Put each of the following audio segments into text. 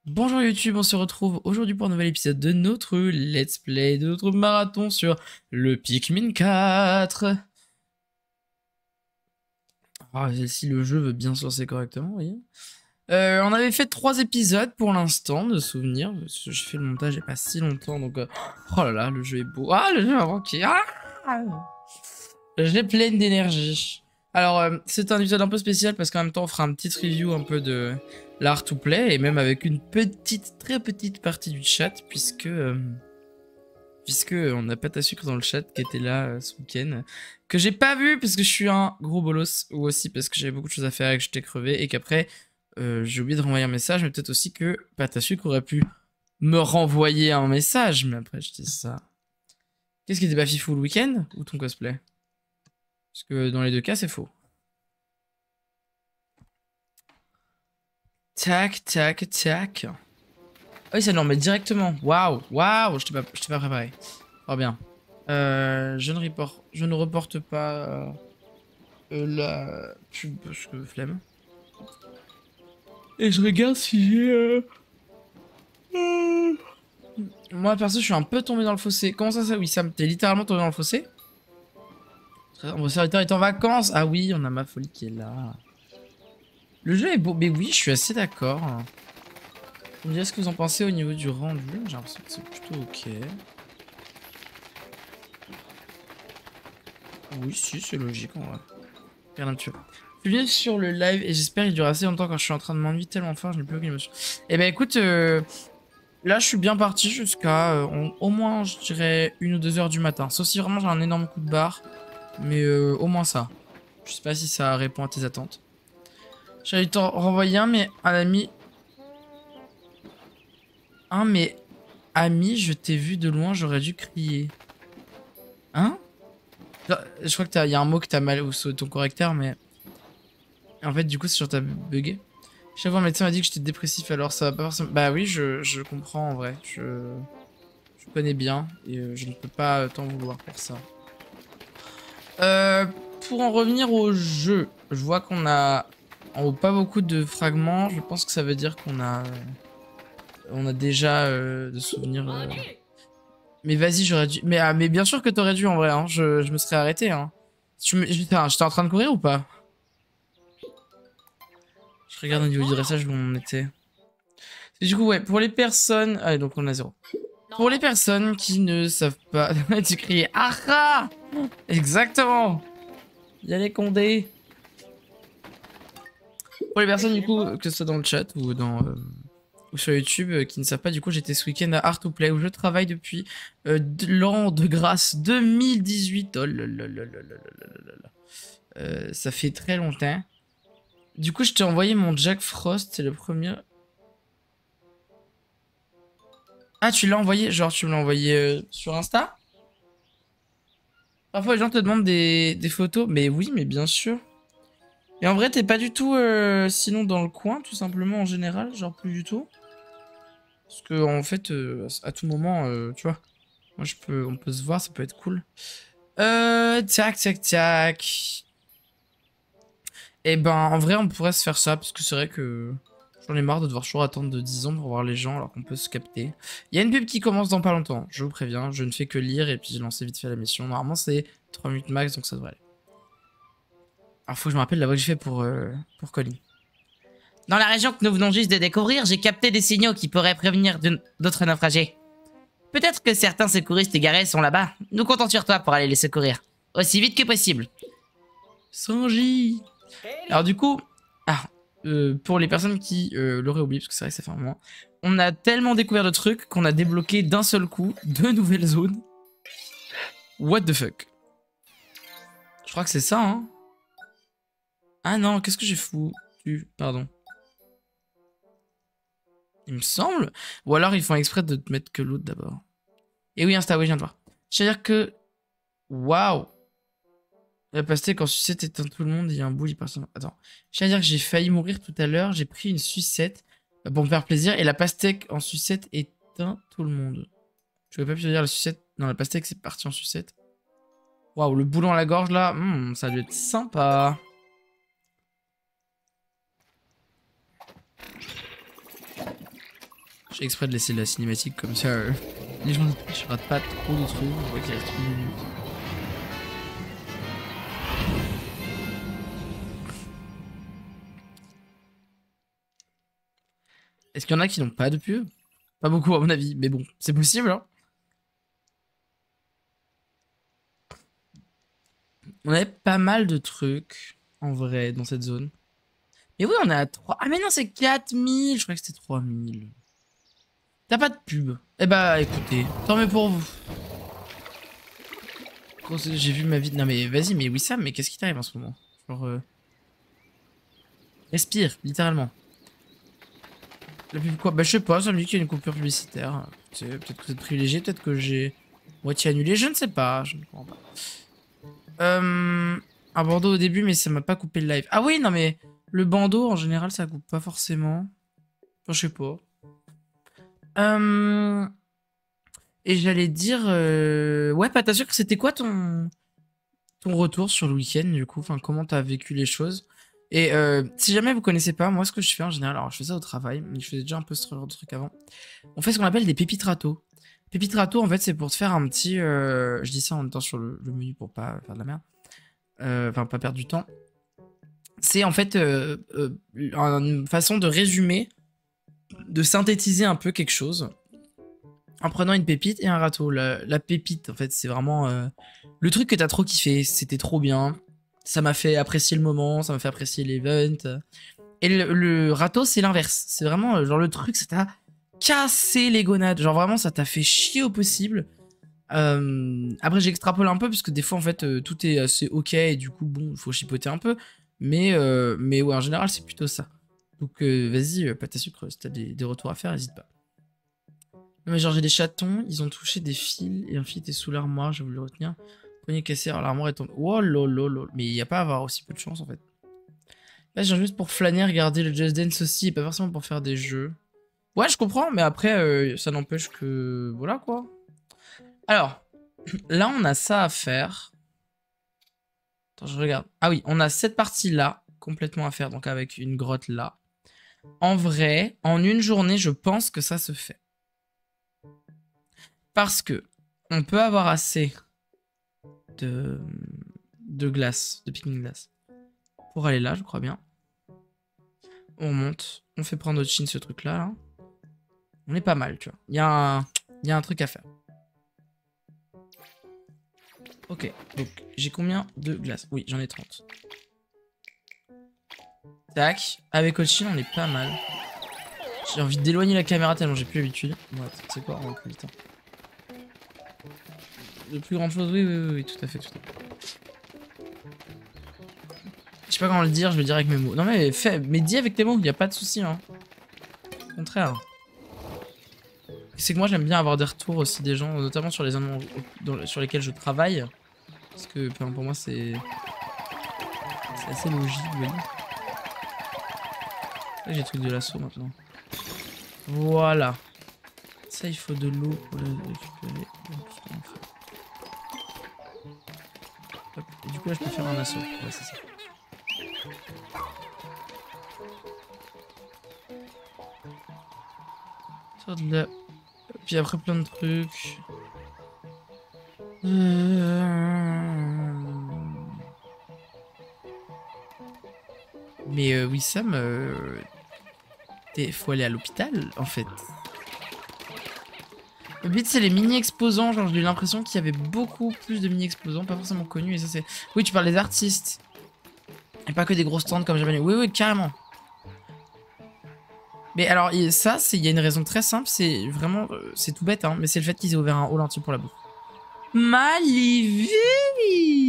Bonjour YouTube, on se retrouve aujourd'hui pour un nouvel épisode de notre let's play, de notre marathon sur le Pikmin 4. Ah, si le jeu veut bien se lancer correctement, vous voyez. On avait fait 3 épisodes pour l'instant, de souvenirs. J'ai fait le montage il n'y a pas si longtemps, donc... oh là là, le jeu est beau. Ah, le jeu a manqué. Ah, j'ai plein d'énergie. Alors, c'est un épisode un peu spécial parce qu'en même temps, on fera un petit review un peu de l'art to play et même avec une petite, très petite partie du chat puisque on n'a pas ta sucre dans le chat qui était là ce week-end, que j'ai pas vu parce que je suis un gros bolos ou aussi parce que j'avais beaucoup de choses à faire et que j'étais crevé et qu'après j'ai oublié de renvoyer un message, mais peut-être aussi que Patasuc aurait pu me renvoyer un message, mais après je dis ça. Qu'est-ce qui était pas fifou le week-end ou ton cosplay? Parce que dans les deux cas c'est faux. Tac, tac, tac. Ah oui, ça nous remet directement. Waouh, waouh, je t'ai pas préparé. Oh bien. Je ne reporte pas la pub parce que flemme. Et je regarde si j'ai... Moi, perso, je suis un peu tombé dans le fossé. Comment ça, ça? Oui, Sam, t'es littéralement tombé dans le fossé? Mon serviteur est en vacances. Ah oui, on a ma folie qui est là. Le jeu est beau. Mais oui, je suis assez d'accord. Vous me direz ce que vous en pensez au niveau du rendu. J'ai l'impression que c'est plutôt ok. Oui, si, c'est logique en vrai. Regarde un petit peu. Je suis bien sur le live et j'espère qu'il dure assez longtemps quand je suis en train de m'ennuyer tellement fort, je n'ai plus aucune émotion. Eh ben écoute, là je suis bien parti jusqu'à au moins je dirais 1 ou 2 heures du matin. Sauf si vraiment j'ai un énorme coup de barre. Mais au moins ça. Je sais pas si ça répond à tes attentes. J'allais t'en renvoyer un, mais un ami. Un, mais ami, je t'ai vu de loin, j'aurais dû crier. Hein? Je crois que y a un mot que t'as mal ou sur ton correcteur, mais. En fait, du coup, c'est sur ta bugué. Chaque fois, un médecin m'a dit que j'étais dépressif, alors ça va pas forcément. Bah oui, je comprends en vrai. Je connais bien et je ne peux pas t'en vouloir pour ça. Euh, pour en revenir au jeu, je vois qu'on a en haut pas beaucoup de fragments. Je pense que ça veut dire on a déjà de souvenirs. Mais vas-y, j'aurais dû. Mais bien sûr que t'aurais dû en vrai. Hein. Je me serais arrêté. Hein. J'étais en train de courir ou pas? Je regarde au niveau du dressage où on était. Et du coup, ouais, pour les personnes... Ah, donc on a 0. Pour les personnes qui ne savent pas... tu criais Aha. Exactement. Il y a les condés. Pour les personnes, du coup, que ce soit dans le chat ou ou sur YouTube, qui ne savent pas, du coup, j'étais ce week-end à Art to Play où je travaille depuis l'an de grâce 2018. Oh là là là là là là là là. Ça fait très longtemps. Du coup, je t'ai envoyé mon Jack Frost, c'est le premier... Ah, tu l'as envoyé? Genre, tu me l'as envoyé sur Insta? Parfois, les gens te demandent des photos. Mais oui, mais bien sûr. Et en vrai, t'es pas du tout sinon dans le coin, tout simplement, en général. Genre, plus du tout. Parce que, en fait, à tout moment, tu vois. Moi, on peut se voir, ça peut être cool. Tac, tac, tac. Et ben, en vrai, on pourrait se faire ça. Parce que c'est vrai que j'en ai marre de devoir toujours attendre de 10 ans pour voir les gens alors qu'on peut se capter. Il y a une pub qui commence dans pas longtemps. Je vous préviens, je ne fais que lire et puis j'ai lancé vite fait la mission. Normalement, c'est 3 minutes max, donc ça devrait aller. Alors, faut que je me rappelle la voix que j'ai fait pour Colin. Dans la région que nous venons juste de découvrir, j'ai capté des signaux qui pourraient prévenir d'autres naufragés. Peut-être que certains secouristes égarés sont là-bas. Nous comptons sur toi pour aller les secourir. Aussi vite que possible. Sanji. Alors du coup, pour les personnes qui l'auraient oublié, parce que c'est vrai que ça fait un moment, on a tellement découvert de trucs qu'on a débloqué d'un seul coup 2 nouvelles zones. What the fuck? Je crois que c'est ça, hein. Ah non, qu'est-ce que j'ai foutu? Pardon. Il me semble. Ou alors ils font exprès de te mettre que l'autre d'abord. Et oui, Insta, oui, je viens de voir. C'est-à-dire que... Waouh. La pastèque en sucette éteint tout le monde, il y a un bout, il passe... Attends. C'est-à-dire que j'ai failli mourir tout à l'heure, j'ai pris une sucette pour me faire plaisir, et la pastèque en sucette éteint tout le monde. Je vais pas pu te dire la sucette... Non, la pastèque, c'est parti en sucette. Waouh, le boulon à la gorge, là, ça a dû être sympa. J'ai exprès de laisser la cinématique comme ça. Les gens je rate pas trop de trucs. On voit qu'il reste 1 minute. Est-ce qu'il y en a qui n'ont pas de pub? Pas beaucoup à mon avis, mais bon, c'est possible hein. On avait pas mal de trucs, en vrai, dans cette zone. Mais oui, on est à 3... Ah mais non, c'est 4000. Je croyais que c'était 3000. T'as pas de pub. Eh bah, écoutez, tant mieux pour vous. J'ai vu ma vie... Non mais vas-y, mais Wissam, mais qu'est-ce qui t'arrive en ce moment? Genre... Respire, littéralement. La pub quoi? Bah je sais pas, ça me dit qu'il y a une coupure publicitaire. Peut-être que vous êtes privilégié, peut-être que j'ai moitié annulé, je ne sais pas, je ne comprends pas. Un bandeau au début, mais ça m'a pas coupé le live. Ah oui, non mais le bandeau en général ça coupe pas forcément. Enfin, je sais pas. Et j'allais dire... Ouais, pas t'as sûr que c'était quoi ton retour sur le week-end du coup? Enfin, comment t'as vécu les choses? Et si jamais vous connaissez pas, moi ce que je fais en général, alors je fais ça au travail, mais je faisais déjà un peu ce genre de truc avant. On fait ce qu'on appelle des pépites râteaux. Pépites râteaux, en fait, c'est pour te faire un petit... je dis ça en même temps sur le menu pour pas faire de la merde. Enfin, pas perdre du temps. C'est en fait une façon de résumer, de synthétiser un peu quelque chose en prenant une pépite et un râteau. La pépite, en fait, c'est vraiment le truc que t'as trop kiffé. C'était trop bien. Ça m'a fait apprécier le moment, ça m'a fait apprécier l'event. Et le râteau, c'est l'inverse. C'est vraiment genre le truc, ça t'a cassé les gonades. Genre vraiment, ça t'a fait chier au possible. Après, j'extrapole un peu parce que des fois, en fait, tout est assez ok et du coup, bon, il faut chipoter un peu. Mais ouais, en général, c'est plutôt ça. Donc, vas-y, pâte à sucre, si t'as des retours à faire, n'hésite pas. Non, mais genre, j'ai des chatons, ils ont touché des fils et un fil était sous l'armoire, j'ai voulu le retenir. Poignet cassé, alors l'armoire est tombée. Oh lolo. Mais il n'y a pas à avoir aussi peu de chance en fait. Là, j'ai juste pour flâner, regarder le Just Dance aussi, et pas forcément pour faire des jeux. Ouais, je comprends, mais après, ça n'empêche que... Voilà quoi. Alors, là, on a ça à faire. Attends, je regarde. Ah oui, on a cette partie-là, complètement à faire, donc avec une grotte là. En vrai, en une journée, je pense que ça se fait. Parce que on peut avoir assez de glace, de picnic glace. Pour aller là, je crois bien. On remonte, on fait prendre au chin ce truc là, là. On est pas mal, tu vois. Il y a un truc à faire. Ok, donc j'ai combien de glace? Oui, j'en ai 30. Tac, avec Ochin, on est pas mal. J'ai envie d'éloigner la caméra tellement j'ai plus l'habitude. Ouais, c'est quoi, on va plus vite. De plus grande chose, oui, tout à fait. Je sais pas comment le dire, je vais le dire avec mes mots. Non mais dis avec tes mots, y a pas de souci hein. Au contraire. C'est que moi j'aime bien avoir des retours aussi des gens, notamment sur les endroits sur lesquels je travaille. Parce que pour moi c'est assez logique, vous voyez. Là j'ai le truc de l'assaut maintenant. Voilà. Ça il faut de l'eau pour le récupérer. Hop. Et du coup là je peux faire un assaut. Ouais c'est ça. De là. Puis après plein de trucs. Mais Wissam, faut aller à l'hôpital en fait. Le but c'est les mini-exposants, genre j'ai eu l'impression qu'il y avait beaucoup plus de mini-exposants, pas forcément connus et ça c'est... Oui tu parles des artistes. Et pas que des gros stands comme j'avais dit. Oui carrément. Mais alors ça, il y a une raison très simple, c'est vraiment... c'est tout bête hein, mais c'est le fait qu'ils aient ouvert un hall entier pour la bouffe. Malivie,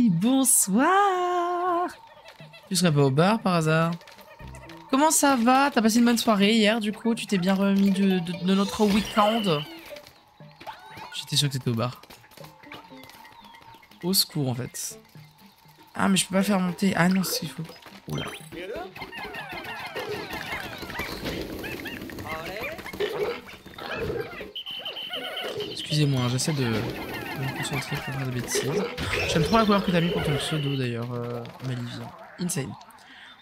bonsoir. Tu serais pas au bar par hasard? Comment ça va? T'as passé une bonne soirée hier du coup? Tu t'es bien remis de notre week-end? J'étais sûr que t'étais au bar. Au secours en fait. Ah mais je peux pas faire monter. Ah non c'est faux. Oula. Excusez-moi, j'essaie de me concentrer pour faire des bêtises. J'aime trop la couleur que t'as mis pour ton pseudo d'ailleurs, Malivia. Insane.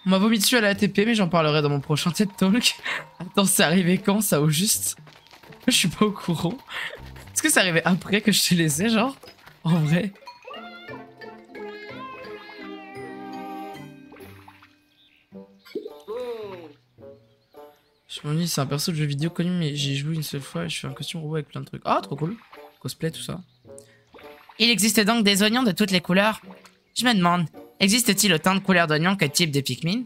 On m'a vomi dessus à la ATP, mais j'en parlerai dans mon prochain TED Talk. Attends, c'est arrivé quand ça au juste? Je suis pas au courant. Est-ce que ça arrivait après que je t'ai laissé, genre? En vrai? Je m'ennuie, c'est un perso de jeu vidéo connu, mais j'ai joué une seule fois et je fais un costume robot avec plein de trucs. Ah, trop cool. Cosplay, tout ça. Il existe donc des oignons de toutes les couleurs? Je me demande, existe-t-il autant de couleurs d'oignons que de types de Pikmin?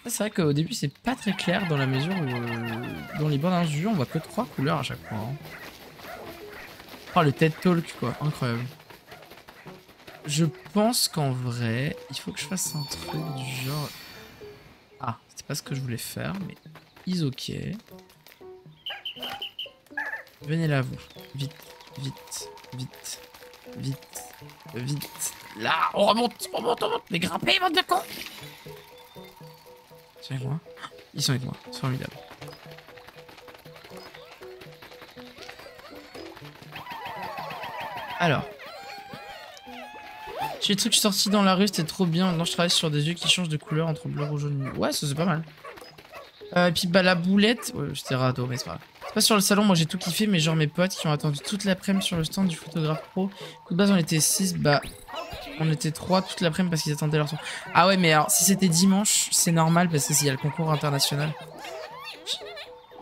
C'est vrai qu'au début, c'est pas très clair dans la mesure où dans les bandes annonces du jeu, on voit que 3 couleurs à chaque fois. Hein. Oh, le TED Talk, quoi. Incroyable. Je pense qu'en vrai, il faut que je fasse un truc du genre... Ah, c'était pas ce que je voulais faire, mais... Is ok. Venez là, vous. Vite, vite, vite, vite, vite. Là, on remonte, on remonte, on remonte. Mais grimpez, bande de cons! Ils sont avec moi? Ils sont avec moi, c'est formidable. Alors. J'ai des trucs sortis dans la rue, c'était trop bien. Maintenant je travaille sur des yeux qui changent de couleur entre bleu, rouge, jaune. Ouais, ça c'est pas mal. Et puis bah la boulette. Ouais, c'était radeau, mais c'est pas grave. C'est pas sur le salon, moi j'ai tout kiffé, mais genre mes potes qui ont attendu toute l'après-midi sur le stand du photographe pro. Coup de base on était 6, bah on était 3 toute l'après-midi parce qu'ils attendaient leur tour. Ah ouais, mais alors si c'était dimanche, c'est normal parce que s'il y a le concours international.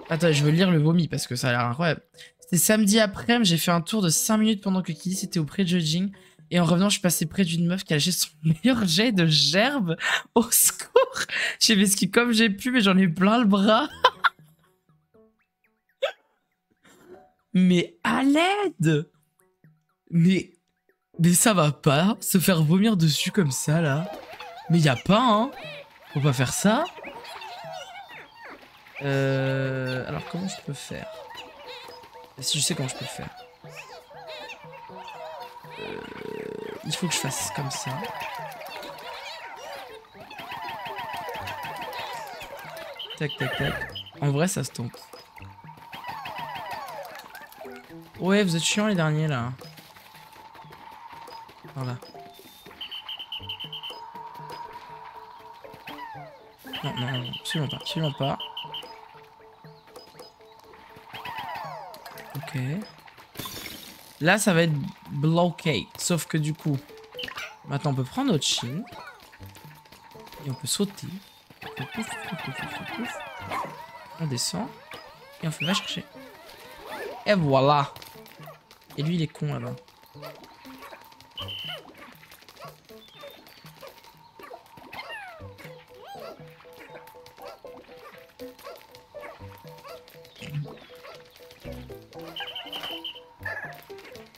Attends, je veux lire le vomi parce que ça a l'air incroyable. C'était samedi après-midi, j'ai fait un tour de 5 minutes pendant que Kili était au pré-judging. Et en revenant, je suis passé près d'une meuf qui a lâché son meilleur jet de gerbe. Au secours! J'ai fait ski comme j'ai pu, mais j'en ai plein le bras. Mais à l'aide! Mais ça va pas, se faire vomir dessus comme ça, là. Mais y a pas, hein. Faut pas faire ça. Alors, comment je peux faire? Si je sais comment je peux le faire. Il faut que je fasse comme ça. Tac, tac, tac. En vrai, ça se tente. Ouais, vous êtes chiants les derniers, là. Voilà. Non, non, non, absolument pas, absolument pas. Ok. Là, ça va être bloqué. Sauf que du coup, maintenant, on peut prendre notre chine. Et on peut sauter. Pouf, pouf, pouf, pouf, pouf, pouf. On descend. Et on fait va chercher. Et voilà. Et lui, il est con là-bas.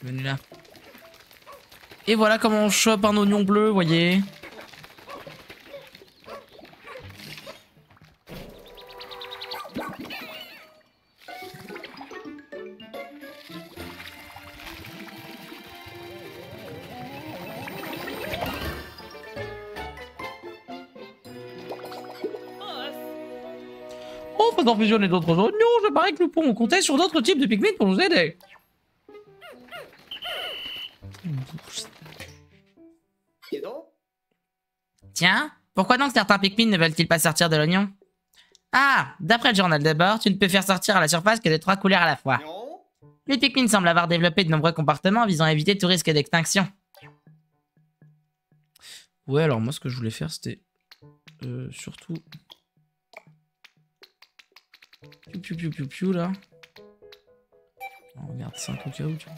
Venez là. Et voilà comment on chope un oignon bleu, voyez. En faisant fusionner d'autres oignons, je parie que nous pourrons compter sur d'autres types de Pikmin pour nous aider. Tiens, pourquoi donc certains Pikmin ne veulent-ils pas sortir de l'oignon? Ah, d'après le journal de bord, tu ne peux faire sortir à la surface que de 3 couleurs à la fois. Les Pikmin semblent avoir développé de nombreux comportements visant à éviter tout risque d'extinction. Ouais, alors moi ce que je voulais faire c'était surtout... Piu piu piu piu piu là. Oh, regarde, 5 au cas où tu vois.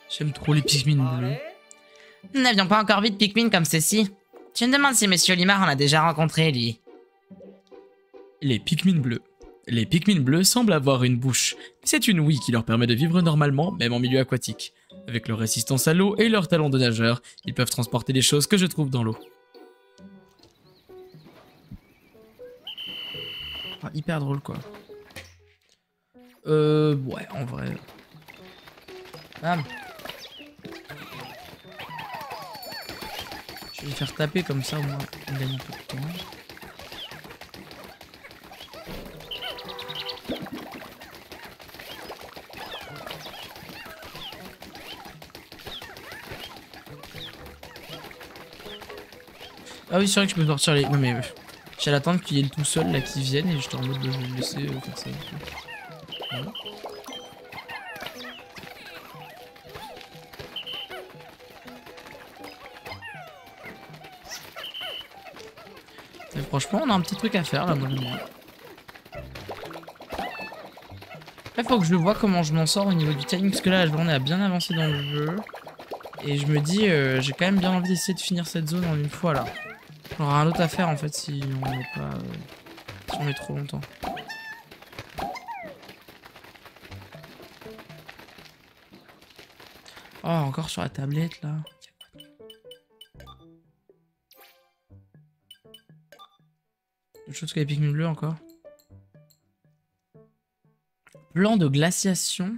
J'aime trop les Pikmin bleus. Nous n'avions pas encore vu de Pikmin comme ceci. Je me demande si Monsieur Limard en a déjà rencontré, lui. Les Pikmin bleus. Les Pikmin bleus semblent avoir une bouche. C'est une ouïe qui leur permet de vivre normalement, même en milieu aquatique. Avec leur résistance à l'eau et leur talent de nageur, ils peuvent transporter les choses que je trouve dans l'eau. Ah, hyper drôle, quoi. Ouais, en vrai. Bam. Je vais le faire taper comme ça, au moins, on gagne un peu de temps. Ah oui, c'est vrai que je peux sortir les... Non mais... J'ai l'attente qu'il y ait le tout seul là qui vienne et j'étais en mode de je vais le laisser faire ça. Voilà. Et franchement, on a un petit truc à faire là, moi j'aime bien. Après, faut que je vois comment je m'en sors au niveau du timing parce que là, la journée a bien avancé dans le jeu. Et je me dis, j'ai quand même bien envie d'essayer de finir cette zone en une fois là. J'aurai rien d'autre à faire en fait si on met pas... si on met trop longtemps. Oh, encore sur la tablette là. Autre chose que les Pikmin bleus encore. Plan de glaciation.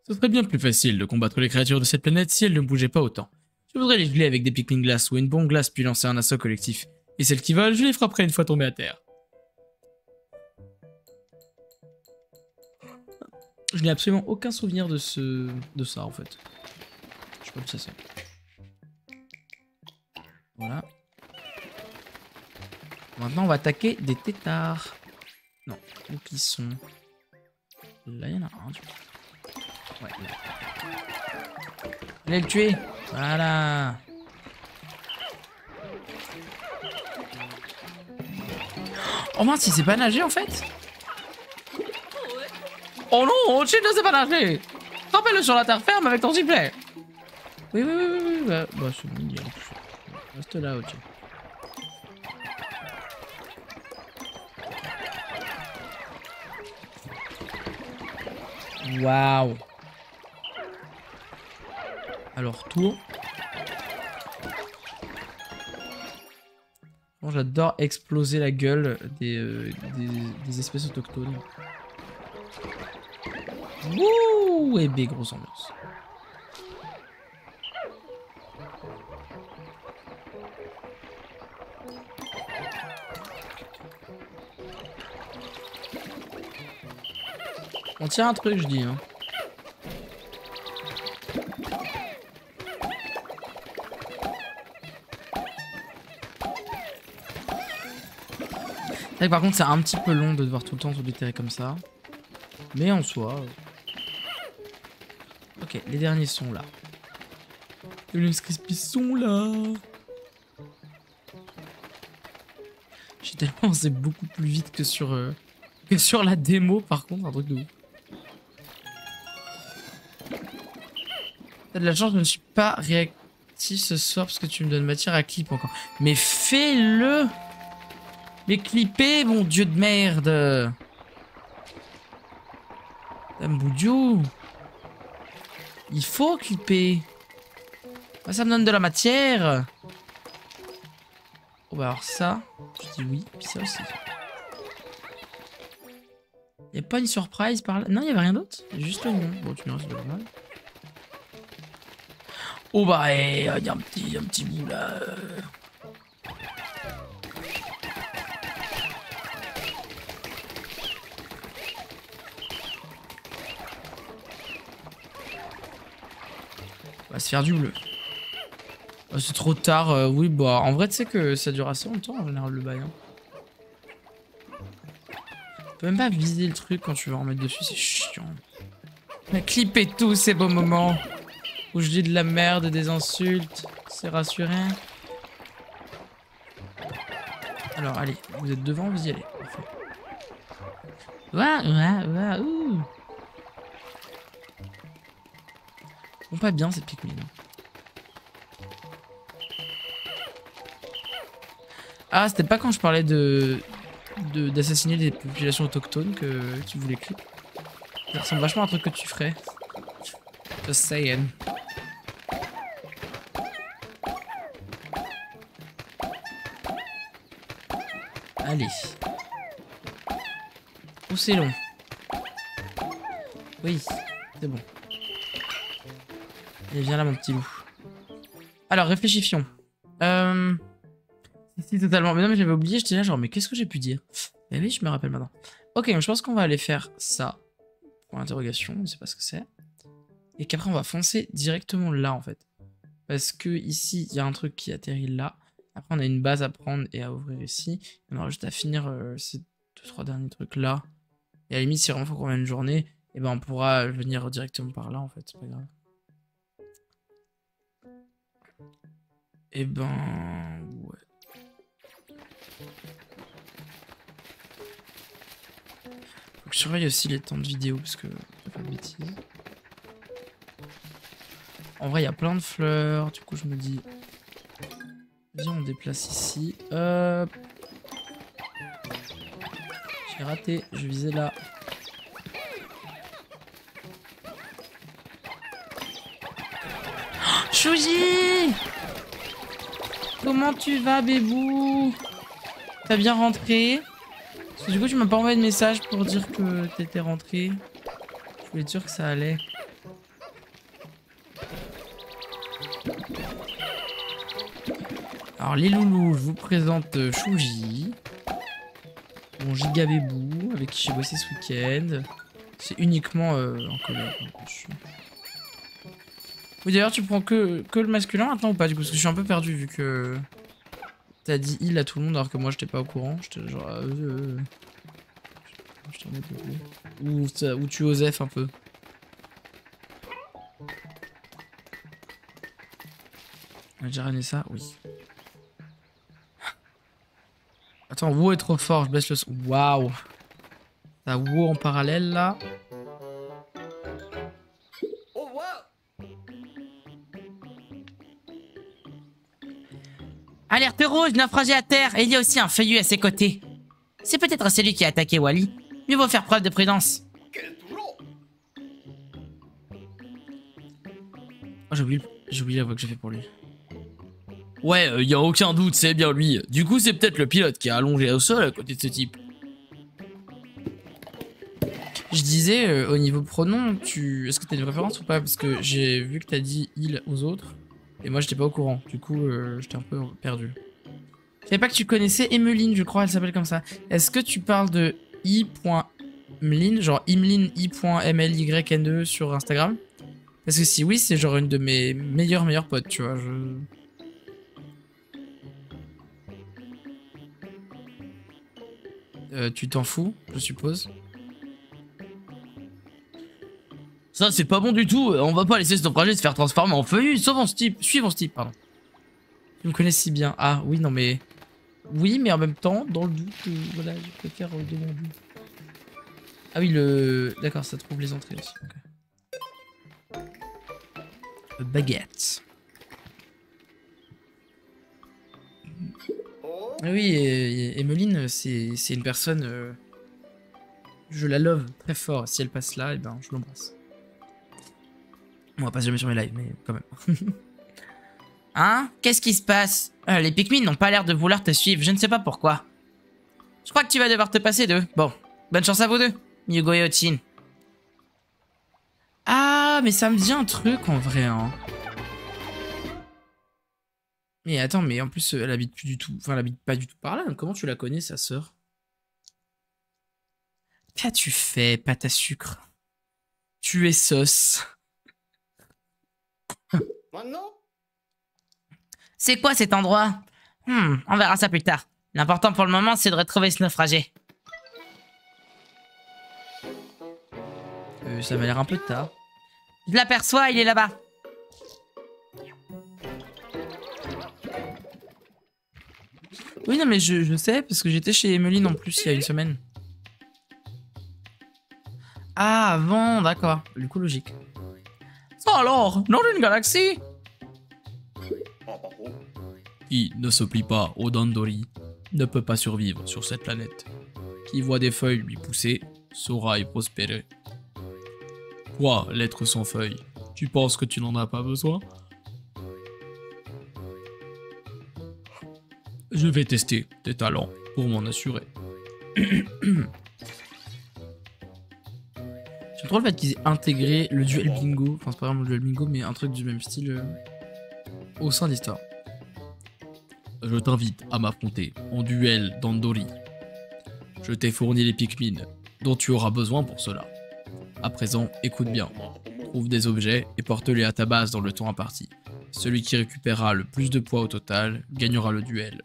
Ce serait bien plus facile de combattre les créatures de cette planète si elles ne bougeaient pas autant. Je voudrais les geler avec des Pikmin glace ou une bombe glace puis lancer un assaut collectif. Et celles qui volent, je les frapperai une fois tombées à terre. Je n'ai absolument aucun souvenir de ça en fait. Je sais pas où ça c'est. Voilà. Maintenant on va attaquer des têtards. Non, où ils sont? Là il y en a un du coup. Ouais, là. Allez le tuer. Voilà. Oh mince, il sait pas nager en fait. Oh non, Chine ne sait pas nager. Rappelle-le sur la terre ferme avec ton sifflet. Oui, oui, oui, oui, oui. Bah c'est bon, il y a... Reste là, ok. Waouh. Alors, tour. Bon, j'adore exploser la gueule des espèces autochtones. Wouh. Et B, grosse ambiance. On tient un truc, je dis. Hein. C'est vrai que par contre, c'est un petit peu long de devoir tout le temps s'oblitérer comme ça. Mais en soi... Ok, les derniers sont là. Les Crispy sont là. J'ai tellement avancé beaucoup plus vite que sur la démo, par contre, un truc de ouf. T'as de la chance, je ne suis pas réactif ce soir parce que tu me donnes matière à clip encore. Mais fais-le! Mais clipper, mon dieu de merde! Dame Boudiou! Il faut clipper! Ah, ça me donne de la matière! Oh bah alors ça, je dis oui, puis ça aussi. Y'a pas une surprise par là? Non, y'avait rien d'autre? Juste le nom. Bon, tu me c'est pas mal. Oh bah, y a un petit bout là. On va se faire du bleu. Oh, c'est trop tard, oui, bah en vrai tu sais que ça dure assez longtemps en général le bail. Hein. Tu peux même pas viser le truc quand tu veux en mettre dessus, c'est chiant. Mais clippez tous ces beaux moments où je dis de la merde et des insultes, c'est rassurant. Alors allez, vous êtes devant, vous y allez. Parfait. Ouah, ouh. Bon, pas bien cette Pikmin. Ah, c'était pas quand je parlais d'assassiner des populations autochtones que tu voulais clip. Ça ressemble vachement à un truc que tu ferais. Just saying. Allez. Ou c'est long. Oui, c'est bon. Allez, viens là, mon petit loup. Alors, réfléchifions. Si, totalement. Mais non, mais j'avais oublié, j'étais là, genre, mais qu'est-ce que j'ai pu dire? Eh oui, je me rappelle maintenant. Ok, je pense qu'on va aller faire ça. Pour l'interrogation, je sais pas ce que c'est. Et qu'après, on va foncer directement là, en fait. Parce que ici, il y a un truc qui atterrit là. Après, on a une base à prendre et à ouvrir ici. On aura juste à finir ces 2-3 derniers trucs là. Et à la limite, si vraiment faut qu'on ait une journée, et ben on pourra venir directement par là en fait, c'est pas grave. Et ben... ouais. Faut que je surveille aussi les temps de vidéo parce que je fais pas de bêtises. En vrai, il y a plein de fleurs, du coup je me dis... Viens, on déplace ici. Hop. J'ai raté, je visais là. Oh, Chouji! Comment tu vas, bébou? T'as bien rentré? Parce que du coup, tu m'as pas envoyé de message pour dire que t'étais rentré. Je voulais être sûr que ça allait. Alors, les loulous, je vous présente Chouji. Mon giga bébou, avec qui j'ai bossé ce week-end. C'est uniquement en colère. Oui, d'ailleurs, tu prends que le masculin maintenant ou pas, du coup? Parce que je suis un peu perdu vu que t'as dit il à tout le monde alors que moi j'étais pas au courant. J'étais genre. Je t'en ai ou tu Osef un peu. On a déjà ramené ça? Oui. Attends, WoW est trop fort, je baisse le son. Waouh! T'as WoW en parallèle là. Alerte rouge, naufragé à terre, et il y a aussi un feuillu à ses côtés. C'est peut-être celui qui a attaqué Wally. Mieux vaut faire preuve de prudence. Oh, j'ai oublié la voix que j'ai fait pour lui. Ouais, y a aucun doute, c'est bien lui. Du coup, c'est peut-être le pilote qui est allongé au sol à côté de ce type. Je disais, au niveau pronom, est-ce que t'as une préférence ou pas? Parce que j'ai vu que t'as dit il aux autres. Et moi, j'étais pas au courant. Du coup, j'étais un peu perdu. Je savais pas que tu connaissais Emeline, je crois, elle s'appelle comme ça. Est-ce que tu parles de i.mline, genre imline i.mlyn2 sur Instagram? Parce que si oui, c'est genre une de mes meilleures potes, tu vois. Tu t'en fous, je suppose. Ça, c'est pas bon du tout. On va pas laisser ce naufragé se faire transformer en feuillu. Suivons ce type, pardon. Tu me connais si bien. Ah oui, non mais... Oui, mais en même temps, dans le doute, voilà, je préfère demander. Ah oui, d'accord, ça trouve les entrées aussi. Okay. Baguette. Ah oui, Emeline, c'est une personne... je la love très fort. Si elle passe là, et ben, je l'embrasse. On va pas jamais sur mes lives, mais quand même. Hein? Qu'est-ce qui se passe? Les Pikmin n'ont pas l'air de vouloir te suivre, je ne sais pas pourquoi. Je crois que tu vas devoir te passer d'eux. Bon, bonne chance à vous deux, Yugo et Ochin. Ah, mais ça me dit un truc en vrai, hein. Mais attends, mais en plus, elle habite plus du tout... Enfin, elle habite pas du tout par là. Donc comment tu la connais, sa sœur? Qu'as-tu fait, pâte à sucre? Tu es sauce. Maintenant? C'est quoi cet endroit? On verra ça plus tard. L'important pour le moment, c'est de retrouver ce naufragé. Ça m'a l'air un peu tard. Je l'aperçois, il est là-bas. Oui, non, mais je sais, parce que j'étais chez Emeline en plus il y a une semaine. Ah, avant, d'accord. Du coup, logique. Ça alors, dans une galaxie qui ne se plie pas au Dandori ne peut pas survivre sur cette planète. Qui voit des feuilles lui pousser saura y prospérer. Toi, l'être sans feuilles, tu penses que tu n'en as pas besoin? Je vais tester tes talents pour m'en assurer. J'aime trop le fait qu'ils aient intégré le duel bingo, enfin c'est pas vraiment le duel bingo, mais un truc du même style au sein d'Histoire. Je t'invite à m'affronter en duel d'Andori. Je t'ai fourni les Pikmin dont tu auras besoin pour cela. À présent, écoute bien. Trouve des objets et porte-les à ta base dans le temps imparti. Celui qui récupérera le plus de poids au total gagnera le duel.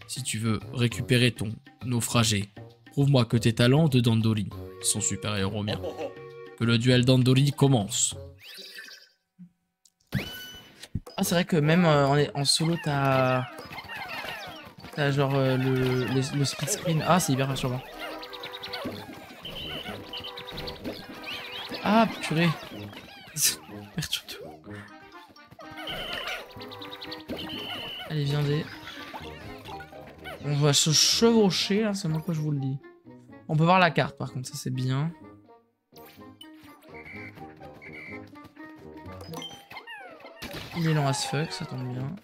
Si tu veux récupérer ton naufragé, prouve-moi que tes talents de Dandori sont supérieurs aux miens. Que le duel Dandori commence. Ah, c'est vrai que même en solo, t'as genre le split screen. Ah, c'est hyper perturbant. Ah, purée. Perturbant. Allez, viendez. On va se chevaucher, là, c'est moi que je vous le dis. On peut voir la carte, par contre, ça c'est bien. Il est lent as fuck, ça tombe bien.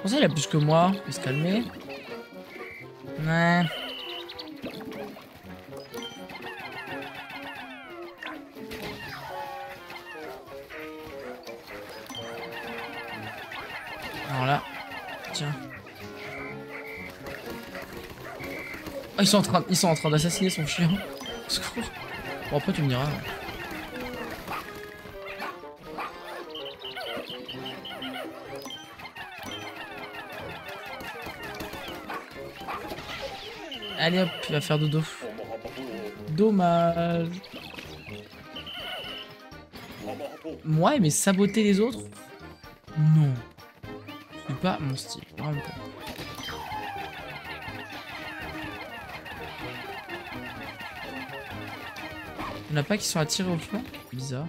Bon, ça, il a plus que moi. Il va se calmer. Ouais. Alors là. Tiens. Ah, ils sont en train d'assassiner son chien. Au secours. Bon, après, tu me diras. Allez hop, il va faire dodo. Dommage. Moi, mais saboter les autres? Non. C'est pas mon style, vraiment pas. Il n'y en a pas qui sont attirés au flanc? Bizarre.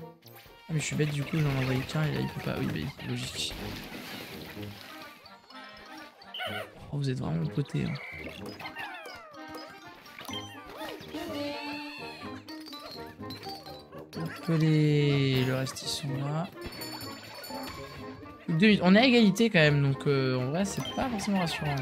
Ah mais je suis bête du coup, j'en ai envoyé qu'un et là il peut pas. Oui, bah, logique. Oh, vous êtes vraiment potés. Hein. Le reste ils sont là. 2 minutes. On est à égalité quand même, donc en vrai c'est pas forcément rassurant.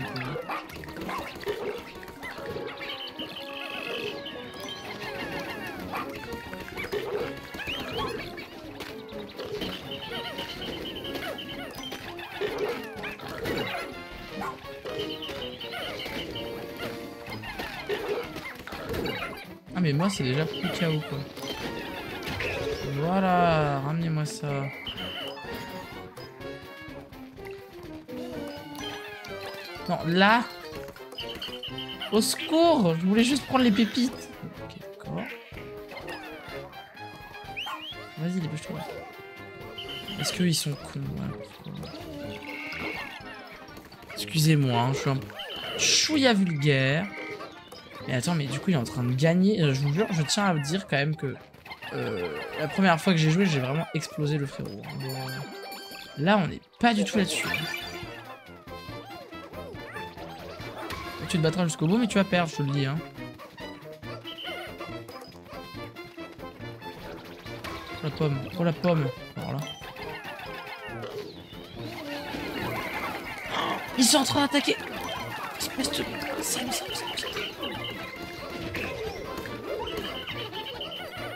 Ah mais moi c'est déjà plus KO quoi. Voilà, ramenez-moi ça. Non, là. Au secours, je voulais juste prendre les pépites. Ok, d'accord. Vas-y, dépêche-toi. Est-ce qu'ils sont cons là? Excusez-moi, hein, je suis un chouïa vulgaire. Mais attends, mais du coup, il est en train de gagner. Je vous jure, je tiens à vous dire quand même que la première fois que j'ai joué, j'ai vraiment explosé le frérot. Là, on n'est pas du tout là-dessus. Tu te battras jusqu'au bout, mais tu vas perdre, je te le dis. Hein. Oh la pomme, oh la pomme. Alors là. Ils sont en train d'attaquer. Espèce de...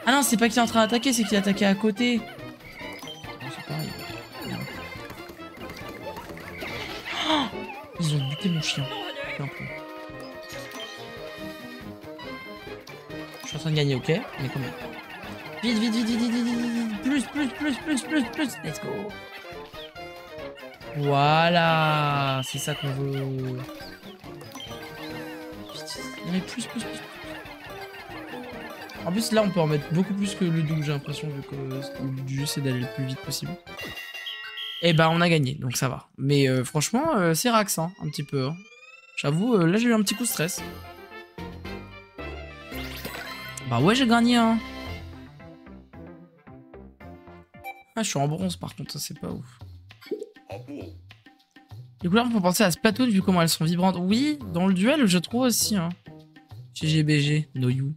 Ah non, c'est pas qu'il est en train d'attaquer, c'est qu'il a attaqué à côté. Oh, c'est pareil. Oh, ils ont buté mon chien. Je suis en train de gagner, ok? Mais quand même. Vite, vite, vite, vite, vite, vite, vite. Plus. Let's go. Voilà. C'est ça qu'on veut. Mais plus. En plus, là, on peut en mettre beaucoup plus que le double, j'ai l'impression, vu que le but du jeu, c'est d'aller le plus vite possible. Et bah, on a gagné, donc ça va. Mais franchement, c'est rax, hein, un petit peu. Hein. J'avoue, là, j'ai eu un petit coup de stress. Bah ouais, j'ai gagné, hein. Ah, je suis en bronze, par contre, ça, c'est pas ouf. Les couleurs font penser à Splatoon, vu comment elles sont vibrantes. Oui, dans le duel, je trouve aussi, hein. GGBG, no you.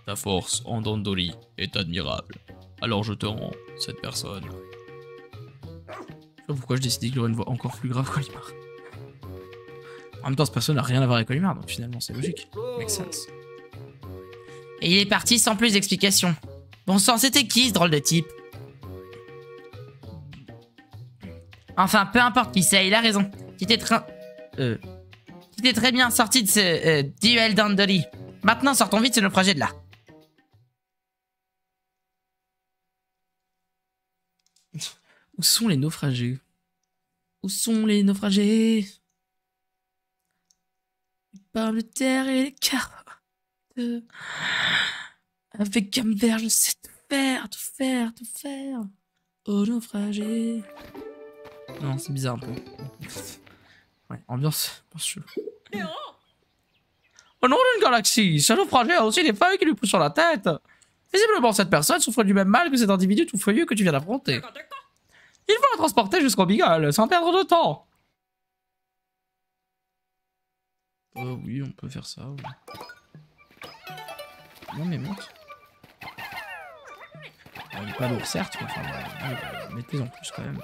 Ta force en Dandori est admirable. Alors je te rends cette personne. Je sais pas pourquoi je décidais qu'il aurait une voix encore plus grave quand il part. En même temps, ce perso n'a rien à voir avec Olimar, donc finalement c'est logique. Make sense. Et il est parti sans plus d'explications. Bon sang, c'était qui ce drôle de type? Enfin, peu importe qui c'est, il a raison. Tu t'es très bien sorti de ce duel d'Andoli. Maintenant, sortons vite ce naufragé de là. Où sont les naufragés? Où sont les naufragés? Les pommes de terre et les carottes. Avec gamme vert, je sais tout faire, tout faire, tout faire. Oh naufragé. Non, c'est bizarre un peu. Ouais, ambiance chelou. Au nom d'une galaxie, ce naufragé a aussi des feuilles qui lui poussent sur la tête. Visiblement, cette personne souffre du même mal que cet individu tout feuillu que tu viens d'affronter. Il faut la transporter jusqu'au Beagle, sans perdre de temps. Oui, on peut faire ça. Oui. Non, mais monte. Il est pas lourd, certes, mais enfin, mettez en plus quand même.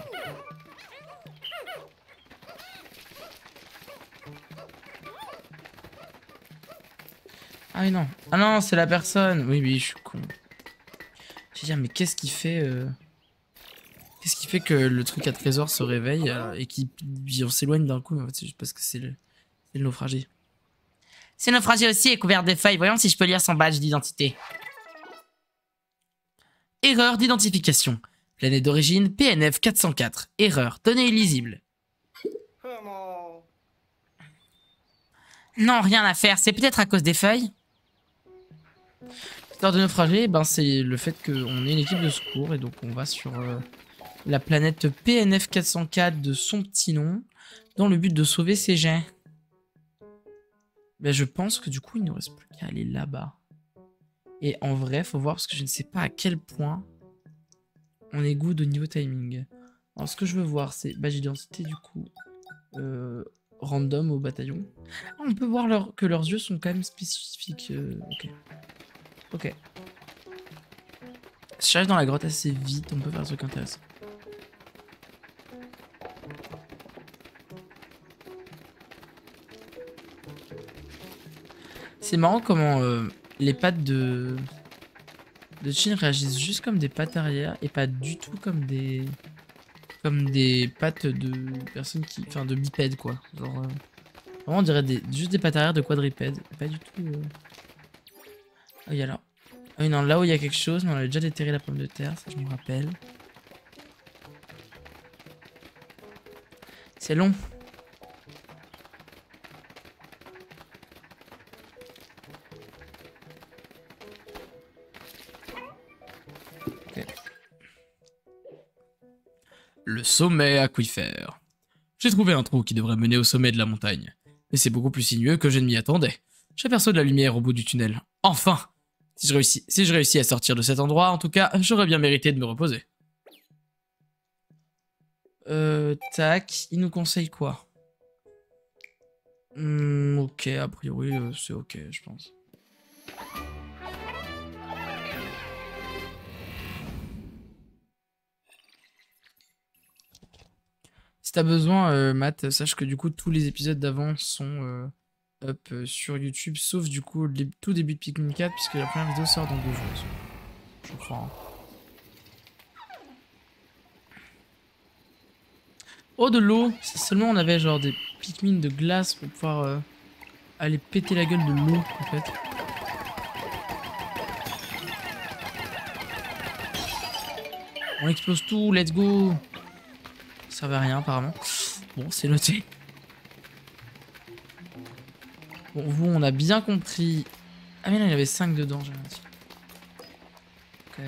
Ah oui, non. Ah non, c'est la personne. Oui, oui, je suis con. Je veux dire, mais qu'est-ce qui fait... Qu'est-ce qui fait que le truc à trésor se réveille et qu'on s'éloigne d'un coup? Mais en fait, c'est juste parce que c'est le naufragé. Ce naufragé aussi est couvert de feuilles. Voyons si je peux lire son badge d'identité. Erreur d'identification. Planète d'origine PNF 404. Erreur. Données illisibles. Non, rien à faire. C'est peut-être à cause des feuilles. L'histoire de naufragé, ben, c'est le fait qu'on est une équipe de secours et donc on va sur la planète PNF 404 de son petit nom dans le but de sauver ces gens. Ben, je pense que du coup, il ne nous reste plus qu'à aller là-bas. Et en vrai, faut voir parce que je ne sais pas à quel point on est good au niveau timing. Alors, ce que je veux voir, c'est badge d'identité du coup random au bataillon. Ah, on peut voir que leurs yeux sont quand même spécifiques. Ok. Ok. Si j'arrive dans la grotte assez vite, on peut faire un truc intéressant. C'est marrant comment les pattes de Chin réagissent juste comme des pattes arrière et pas du tout comme des pattes de personnes qui, enfin de bipèdes quoi. Genre vraiment on dirait juste des pattes arrière de quadrupèdes, pas du tout. Ah il y a là. Ah oui non, là où il y a quelque chose, mais on avait déjà déterré la pomme de terre, ça je me rappelle. C'est long. Le sommet aquifère. J'ai trouvé un trou qui devrait mener au sommet de la montagne. Mais c'est beaucoup plus sinueux que je ne m'y attendais. J'aperçois de la lumière au bout du tunnel. Enfin! Si je réussis à sortir de cet endroit, en tout cas, j'aurais bien mérité de me reposer. Tac, il nous conseille quoi? Ok, a priori, c'est ok, je pense. Si t'as besoin, Matt, sache que du coup, tous les épisodes d'avant sont up sur YouTube, sauf du coup, le tout début de Pikmin 4, puisque la première vidéo sort dans 2 jours. Je crois. Hein. Oh, de l'eau! Si seulement on avait genre des Pikmin de glace pour pouvoir aller péter la gueule de l'eau, en fait. On explose tout, let's go! Ça servait à rien apparemment. Bon, c'est noté. Bon, vous, on a bien compris. Ah mais non, il y avait 5 dedans, j'ai rien dit. Ok.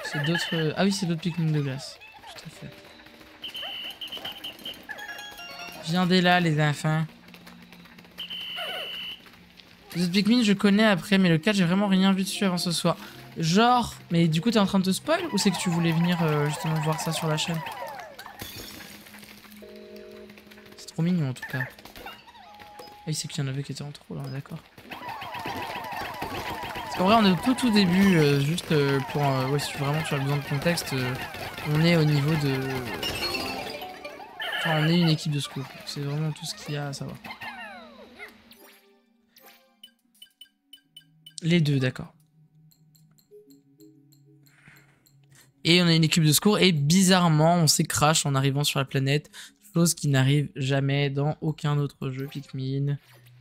C'est d'autres... Ah oui, c'est d'autres Pikmin de glace. Tout à fait. Viendez là, les enfants. Les autres Pikmin, je connais après, mais le 4, j'ai vraiment rien vu dessus avant ce soir. Genre... Mais du coup, t'es en train de te spoil ou c'est que tu voulais venir justement voir ça sur la chaîne? C'est trop mignon, en tout cas. Ah, il sait qu'il y en avait qui étaient en trop là, d'accord. Parce qu'en vrai, on est au tout début, juste pour. Ouais, si vraiment tu as besoin de contexte, on est au niveau de. Enfin, on est une équipe de secours. C'est vraiment tout ce qu'il y a à savoir. Les deux, d'accord. Et on a une équipe de secours et bizarrement, on s'est crash en arrivant sur la planète. Chose qui n'arrive jamais dans aucun autre jeu Pikmin.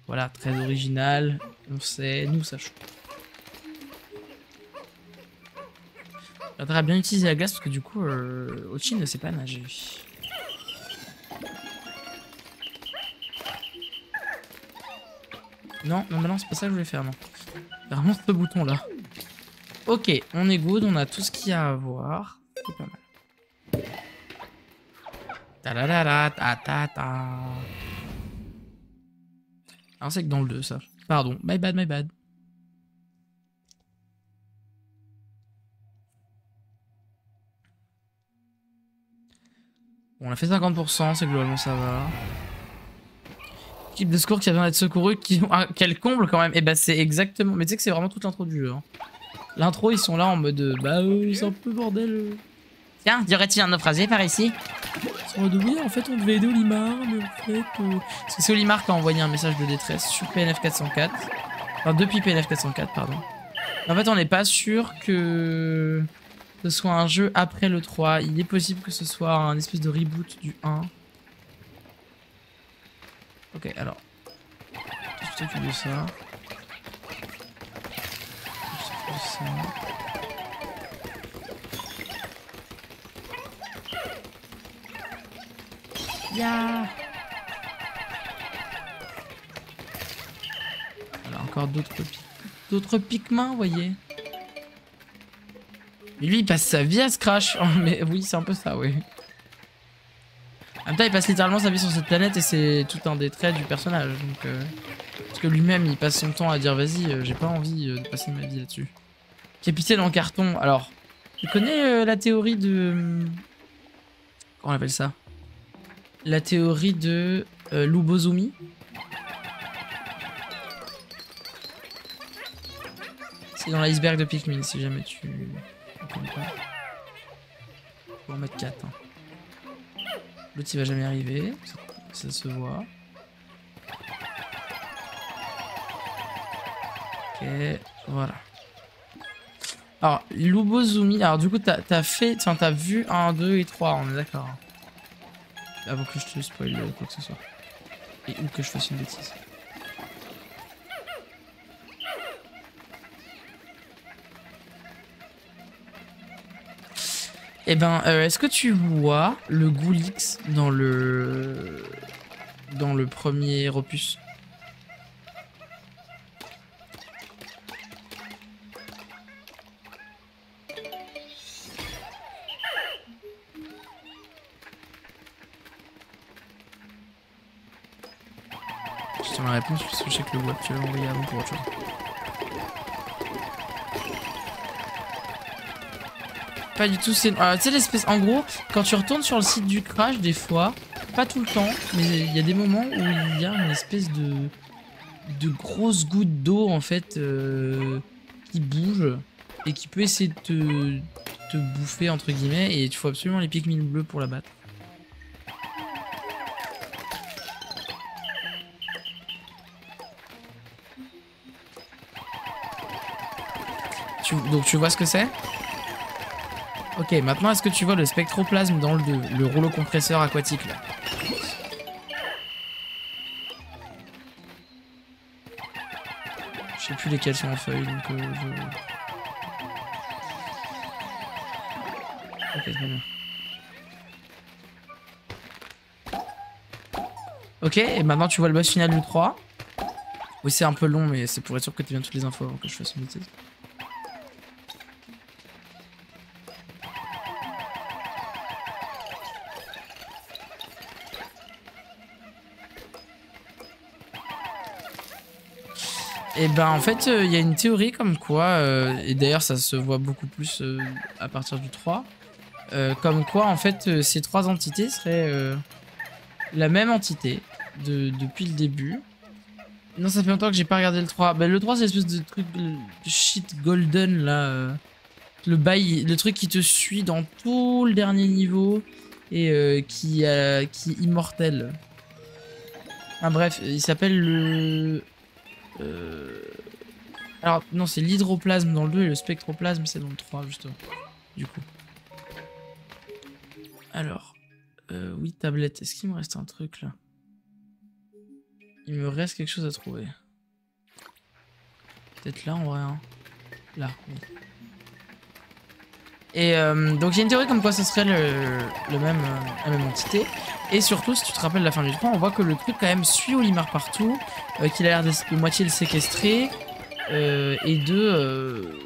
Voilà, très original. On sait, nous sachons. Faudrait bien utiliser la glace parce que du coup, Ochin ne sait pas nager. Non, non, mais non, c'est pas ça que je voulais faire, non. C'est vraiment ce bouton là. Ok, on est good, on a tout ce qu'il y a à voir. C'est pas mal. Ta-da-da-da, ta-ta-ta. Alors c'est que dans le 2 ça. Pardon, my bad, my bad. Bon, on a fait 50%, c'est globalement ça va. Équipe de secours qui a besoin d'être secouru, quel comble quand même. Et bah c'est exactement. Mais tu sais que c'est vraiment toute l'intro du jeu. Hein. L'intro, ils sont là en mode bah c'est un peu bordel. Tiens, y aurait-il un naufragé par ici? Ils sont en mode oui, en fait on devait aider Olimar, mais en fait. Parce que c'est Olimar qui a envoyé un message de détresse sur PNF 404. Enfin, depuis PNF 404, pardon. En fait, on n'est pas sûr que ce soit un jeu après le 3. Il est possible que ce soit un espèce de reboot du 1. Ok, alors. Je t'occupe de ça. Je t'occupe de ça. Yeah. Voilà, encore d'autres Pikmin, vous voyez. Mais lui, il passe sa vie à se crash. Oh, mais oui, c'est un peu ça, oui. En même temps, il passe littéralement sa vie sur cette planète et c'est tout un des traits du personnage. Donc, parce que lui-même, il passe son temps à dire vas-y, j'ai pas envie de passer ma vie là-dessus. Capitaine en carton. Alors, tu connais la théorie de... Comment on appelle ça? La théorie de Lubozumi. C'est dans l'iceberg de Pikmin, si jamais tu... Faut en mettre 4. Hein. L'autre il va jamais arriver, ça se voit. Ok, voilà. Alors, Lubozumi, alors du coup t'as vu 1, 2 et 3, on est d'accord. Avant que je te spoil quoi que ce soit. Et ou que je fasse une bêtise. Eh ben, est-ce que tu vois le Goulix dans le premier opus? Je tiens la réponse parce que je sais que le web tu l'as envoyé avant pour autre chose. Pas du tout, c'est... tu sais l'espèce... En gros, quand tu retournes sur le site du crash, des fois, pas tout le temps, mais il y a des moments où il y a une espèce de grosse goutte d'eau, en fait, qui bouge et qui peut essayer de te bouffer, entre guillemets, et il faut absolument les Pikmin bleus pour la battre. Donc tu vois ce que c'est? Ok, maintenant est-ce que tu vois le spectroplasme dans le 2, le rouleau compresseur aquatique là? Je sais plus lesquels sont en feuille donc Ok, très bien. Ok, et maintenant tu vois le boss final du 3. Oui, c'est un peu long, mais c'est pour être sûr que tu aies bien toutes les infos avant que je fasse une bêtise. Et ben en fait il y a une théorie comme quoi, et d'ailleurs ça se voit beaucoup plus à partir du 3, comme quoi en fait ces trois entités seraient la même entité depuis le début, Non, ça fait longtemps que j'ai pas regardé le 3. Bah, le 3, c'est l'espèce de truc de shit golden là. Le bail, le truc qui te suit dans tout le dernier niveau et qui est immortel. Ah, bref, il s'appelle le. Alors, non, c'est l'hydroplasme dans le 2 et le spectroplasme, c'est dans le 3, justement. Du coup. Alors. Oui, tablette. Est-ce qu'il me reste un truc là? Il me reste quelque chose à trouver. Peut-être là en vrai. Hein. Là, oui. Et donc il y a une théorie comme quoi ce serait la même entité. Et surtout, si tu te rappelles la fin du 3, on voit que le truc quand même suit Olimar partout. Qu'il a l'air de moitié le séquestrer. Et de...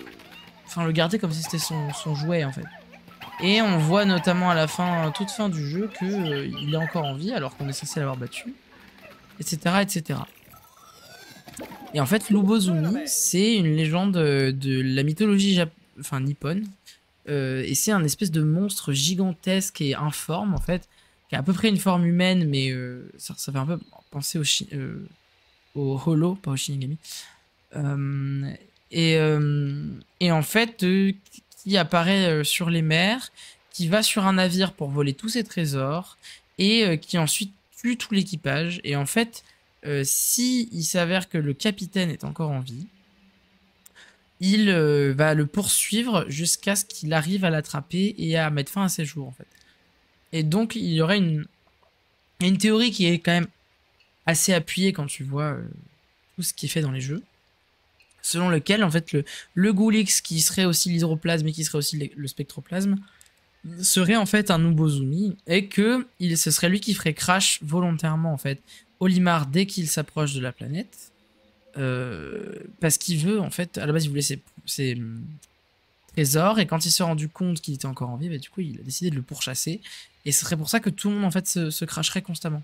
Enfin, le garder comme si c'était son jouet en fait. Et on voit notamment à la fin, toute fin du jeu, que il est encore en vie alors qu'on est censé l'avoir battu. Etc. etc. Et en fait, l'Ubozumi, c'est une légende de la mythologie nippone. Et c'est un espèce de monstre gigantesque et informe, en fait, qui a à peu près une forme humaine, mais ça fait un peu penser au Holo, pas au Shinigami. Et en fait, qui apparaît sur les mers, qui va sur un navire pour voler tous ses trésors, et qui ensuite tue tout l'équipage. Et en fait, si il s'avère que le capitaine est encore en vie, il va le poursuivre jusqu'à ce qu'il arrive à l'attraper et à mettre fin à ses jours, en fait. Et donc, il y aurait une théorie qui est quand même assez appuyée quand tu vois tout ce qui est fait dans les jeux, selon lequel, en fait, le Ghoulix, qui serait aussi l'hydroplasme et qui serait aussi le spectroplasme, serait en fait un Ubozumi, et que ce serait lui qui ferait crash volontairement, en fait, Olimar dès qu'il s'approche de la planète. Parce qu'il veut, en fait, à la base il voulait ses trésors, et quand il s'est rendu compte qu'il était encore en vie, bah, du coup il a décidé de le pourchasser, et ce serait pour ça que tout le monde en fait se cracherait constamment.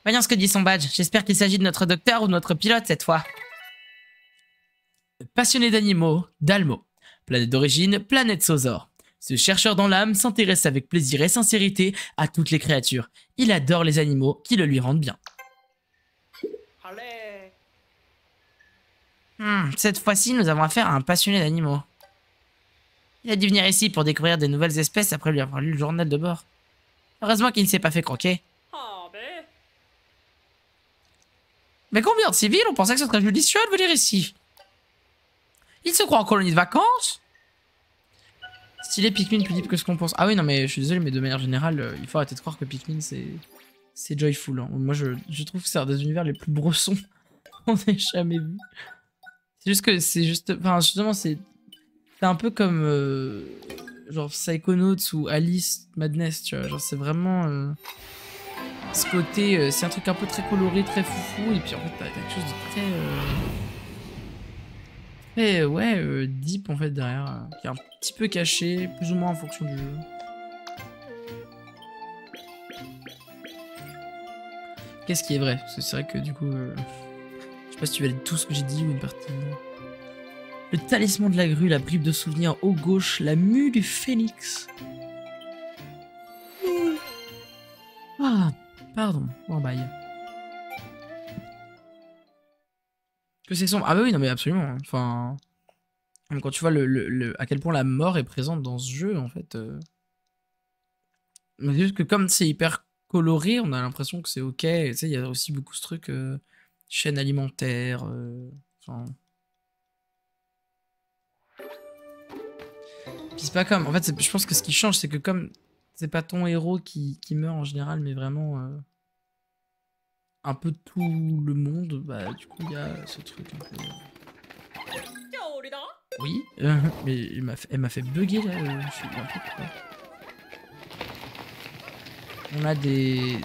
Voyons ce que dit son badge. J'espère qu'il s'agit de notre docteur ou de notre pilote cette fois. Passionné d'animaux, Dalmo. Planète d'origine, planète Sozor. Ce chercheur dans l'âme s'intéresse avec plaisir et sincérité à toutes les créatures. Il adore les animaux qui le lui rendent bien. Cette fois-ci, nous avons affaire à un passionné d'animaux. Il a dû venir ici pour découvrir de nouvelles espèces après lui avoir lu le journal de bord. Heureusement qu'il ne s'est pas fait croquer. Mais combien de civils ont pensé que ce serait judicieux de venir ici? Il se croit en colonie de vacances? Stylé, Pikmin plus deep que ce qu'on pense. Ah oui, non mais je suis désolé, mais de manière générale, il faut arrêter de croire que Pikmin c'est joyful. Hein. Moi je trouve que c'est un des univers les plus brossons qu'on ait jamais vu. C'est juste que c'est juste... Enfin justement c'est un peu comme genre Psychonauts ou Alice Madness, tu vois. Genre c'est vraiment... ce côté... c'est un truc un peu très coloré, très foufou, et puis en fait t'as quelque chose de très... deep en fait derrière, qui est un petit peu caché, plus ou moins en fonction du jeu. Qu'est-ce qui est vrai? Parce que c'est vrai que du coup, je sais pas si tu valides tout ce que j'ai dit ou une partie. Le talisman de la grue, la bribe de souvenir haut gauche, la mue du phénix. Ah, pardon, bon bye. Que c'est sombre. Ah bah oui, non mais absolument. Enfin, quand tu vois à quel point la mort est présente dans ce jeu, en fait. Mais c'est juste que comme c'est hyper coloré, on a l'impression que c'est ok. Tu sais, il y a aussi beaucoup ce truc chaîne alimentaire. Enfin. Puis c'est pas comme. En fait, je pense que ce qui change, c'est que comme c'est pas ton héros qui meurt en général, mais vraiment. Un peu tout le monde, bah du coup il y a ce truc un peu... Oui, mais elle m'a fait bugger là, je suis un peu quoi. On a des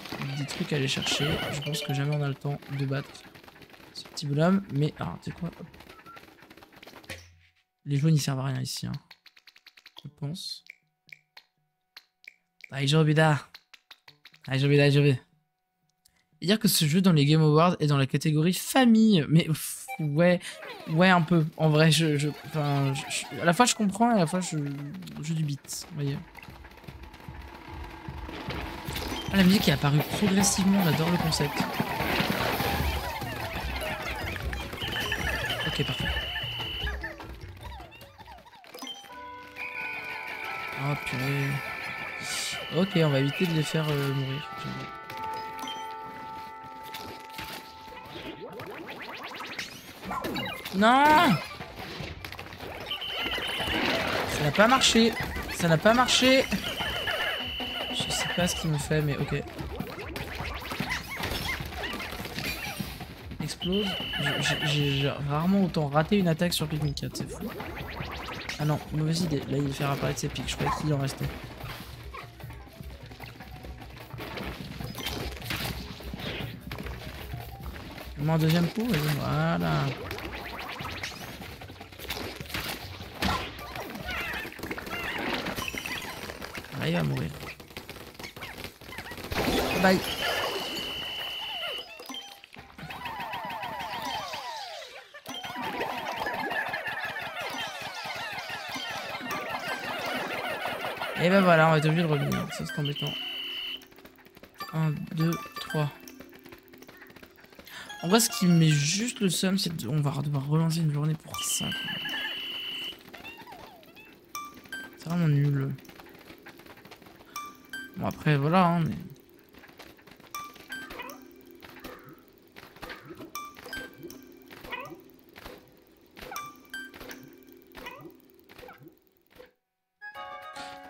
trucs à aller chercher, je pense que jamais on a le temps de battre ce petit bonhomme, mais... Alors, tu sais quoi, hop. Les jaunes ils servent à rien ici, hein. Je pense. Allez, je vais. Et dire que ce jeu dans les Game Awards est dans la catégorie famille, mais ouais un peu. En vrai, à la fois je comprends, et à la fois je dubite, vous voyez. Ah, la musique est apparue progressivement, j'adore le concept. Ok, parfait. Oh purée. Ok, on va éviter de les faire mourir. Non! Ça n'a pas marché. Ça n'a pas marché. Je sais pas ce qu'il me fait, mais ok. Explose. J'ai rarement autant raté une attaque sur Pikmin 4, c'est fou. Ah non, mauvaise idée. Là, il fait apparaître ses pics. Je croyais qu'il en restait. Moi, un deuxième coup, vas-y, voilà. Là, il va mourir. Bye. Et ben voilà, on va être obligé de revenir. Ça, c'est embêtant. 1, 2, 3. En vrai, ce qui me met juste le seum, c'est qu'on va devoir relancer une journée pour ça. C'est vraiment nul. Bon, après, voilà, hein, mais...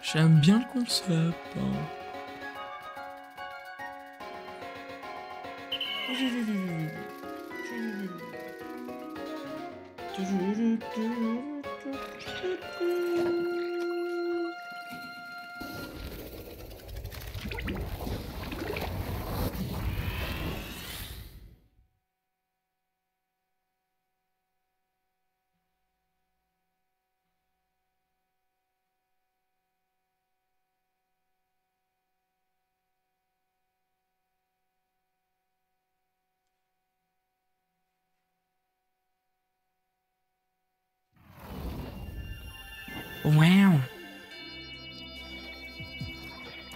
J'aime bien le concept. Hein. Wow.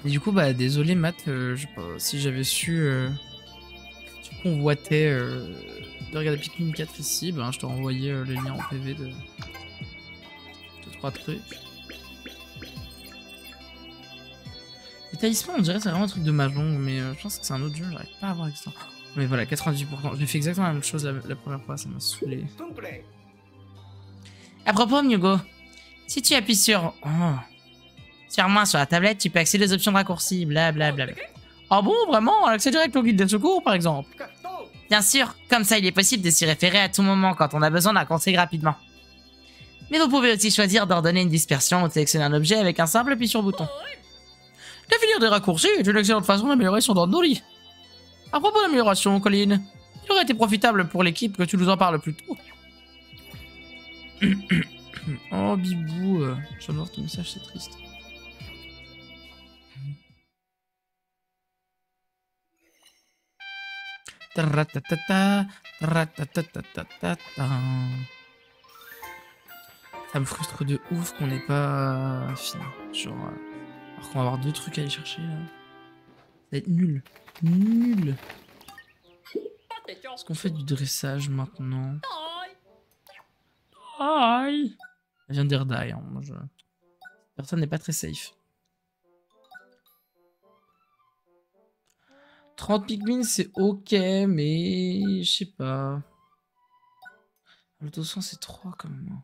Et du coup, bah, désolé, Matt, je sais pas, si j'avais su, tu convoitais de regarder Pikmin 4 ici, ben, je t'ai renvoyé le lien en PV de 3 trucs. Les talismans, on dirait que c'est vraiment un truc de mahjong, mais je pense que c'est un autre jeu, j'arrive pas à voir avec ça. Mais voilà, 98%. J'ai fait exactement la même chose la première fois, ça m'a saoulé. À propos, Myugo, si tu appuies sur... Oh. Sur moi, sur la tablette, tu peux accéder aux options de raccourci, blablabla. Ah bon, vraiment? Accès direct au guide des secours, par exemple? Bien sûr, comme ça, il est possible de s'y référer à tout moment quand on a besoin d'un conseil rapidement. Mais vous pouvez aussi choisir d'ordonner une dispersion ou de sélectionner un objet avec un simple appui sur bouton. Définir des raccourcis est une excellente façon d'améliorer son Dandori. À propos d'amélioration, Colline, il aurait été profitable pour l'équipe que tu nous en parles plus tôt. Oh, Bibou, je viens de voir ton message, c'est triste. Ça me frustre de ouf qu'on n'ait pas fini. Genre, alors qu'on va avoir 2 trucs à aller chercher là. Ça va être nul. Nul. Est-ce qu'on fait du dressage maintenant? Aïe. Elle vient d'air die. Hein. Moi, personne n'est pas très safe. 30 Pikmin, c'est ok, mais je sais pas. Le 200, c'est 3 quand même.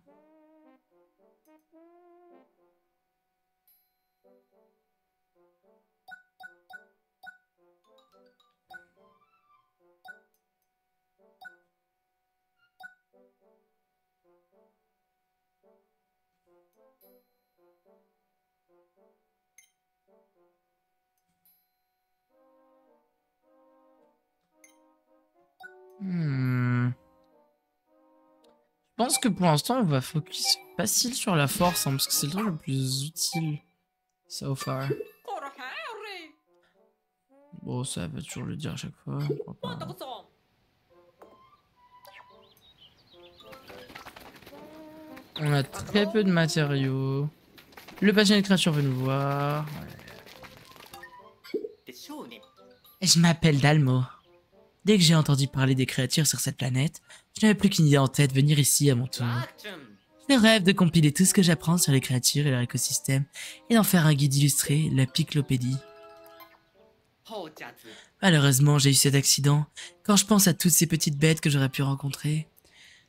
Je pense que pour l'instant, on va focus facile sur la force, hein, parce que c'est le truc le plus utile. So far. Bon, ça va toujours le dire à chaque fois. On a très peu de matériaux. Le patient de créature veut nous voir. Ouais. Je m'appelle Dalmo. Dès que j'ai entendu parler des créatures sur cette planète, je n'avais plus qu'une idée en tête, venir ici à mon tour. Je rêve de compiler tout ce que j'apprends sur les créatures et leur écosystème et d'en faire un guide illustré, la Piclopédie. Malheureusement, j'ai eu cet accident. Quand je pense à toutes ces petites bêtes que j'aurais pu rencontrer,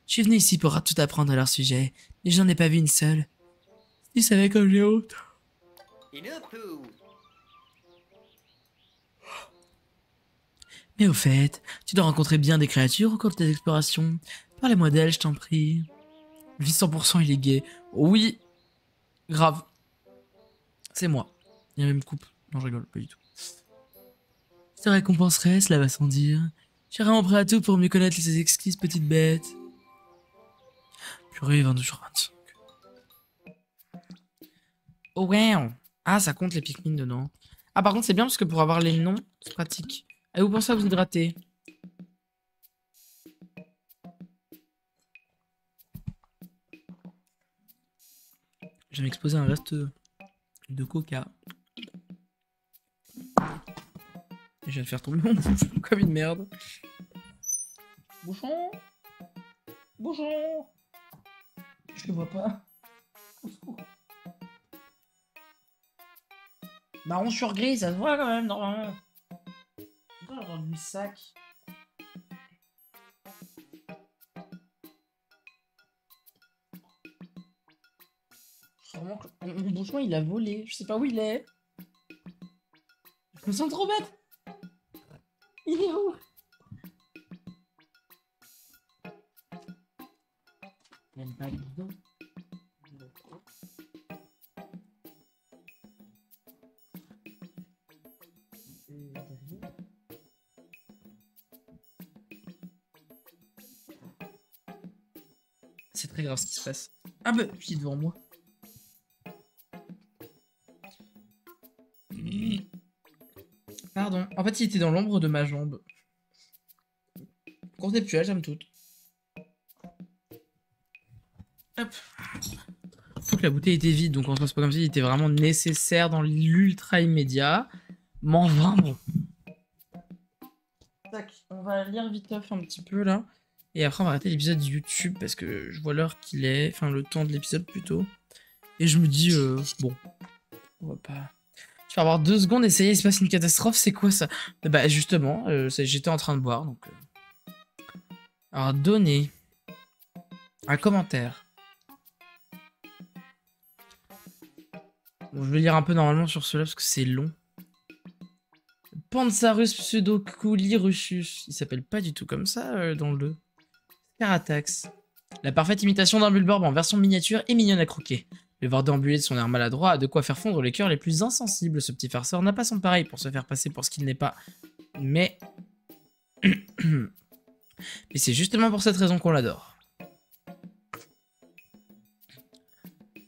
je suis venu ici pour tout apprendre à leur sujet, mais j'en ai pas vu une seule. Tu savais comme j'ai honte. Mais au fait, tu dois rencontrer bien des créatures au cours de tes explorations. Parlez-moi d'elles, je t'en prie. Lui, 100% il est gay. Oui, grave. C'est moi. Il y a même coupe. Non, je rigole, pas du tout. Je te récompenserai, cela va sans dire. Je suis vraiment prêt à tout pour mieux connaître ces exquises petites bêtes. Purée, 22h25. Oh ouais. Ah, ça compte les Pikmin dedans. Ah, par contre, c'est bien parce que pour avoir les noms, c'est pratique. Et vous pensez à vous hydrater? Je vais m'exposer un reste de coca. Et je viens de faire tomber mon bouchon comme une merde. Bouchon? Bouchon? Je le vois pas. Marron sur gris, ça se voit quand même, normalement. Pourquoi du sac? Vraiment que mon bouchon il a volé. Je sais pas où il est. Je me sens trop bête. Il est où? Il y a une bague dedans. C'est très grave ce qui se passe. Ah bah, je suis devant moi. Pardon. En fait, il était dans l'ombre de ma jambe. Conceptuel, j'aime tout. Hop. Faut que la bouteille était vide, donc on se passe pas comme si il était vraiment nécessaire dans l'ultra immédiat. Mais enfin bon. Tac, on va lire vite off un petit peu là. Et après on va arrêter l'épisode YouTube parce que je vois l'heure qu'il est. Enfin le temps de l'épisode plutôt. Et je me dis, bon. On va pas... Je vais avoir 2 secondes, essayer, il se passe une catastrophe, c'est quoi ça? Bah justement, j'étais en train de boire, donc... Alors, donner un commentaire. Bon, je vais lire un peu normalement sur cela, parce que c'est long. Pansarus pseudocoulirussus. Il s'appelle pas du tout comme ça, dans le 2. Caratax. La parfaite imitation d'un Bulborb en version miniature et mignonne à croquer. Le voir déambuler de son air maladroit a de quoi faire fondre les cœurs les plus insensibles. Ce petit farceur n'a pas son pareil pour se faire passer pour ce qu'il n'est pas. Mais... Mais c'est justement pour cette raison qu'on l'adore.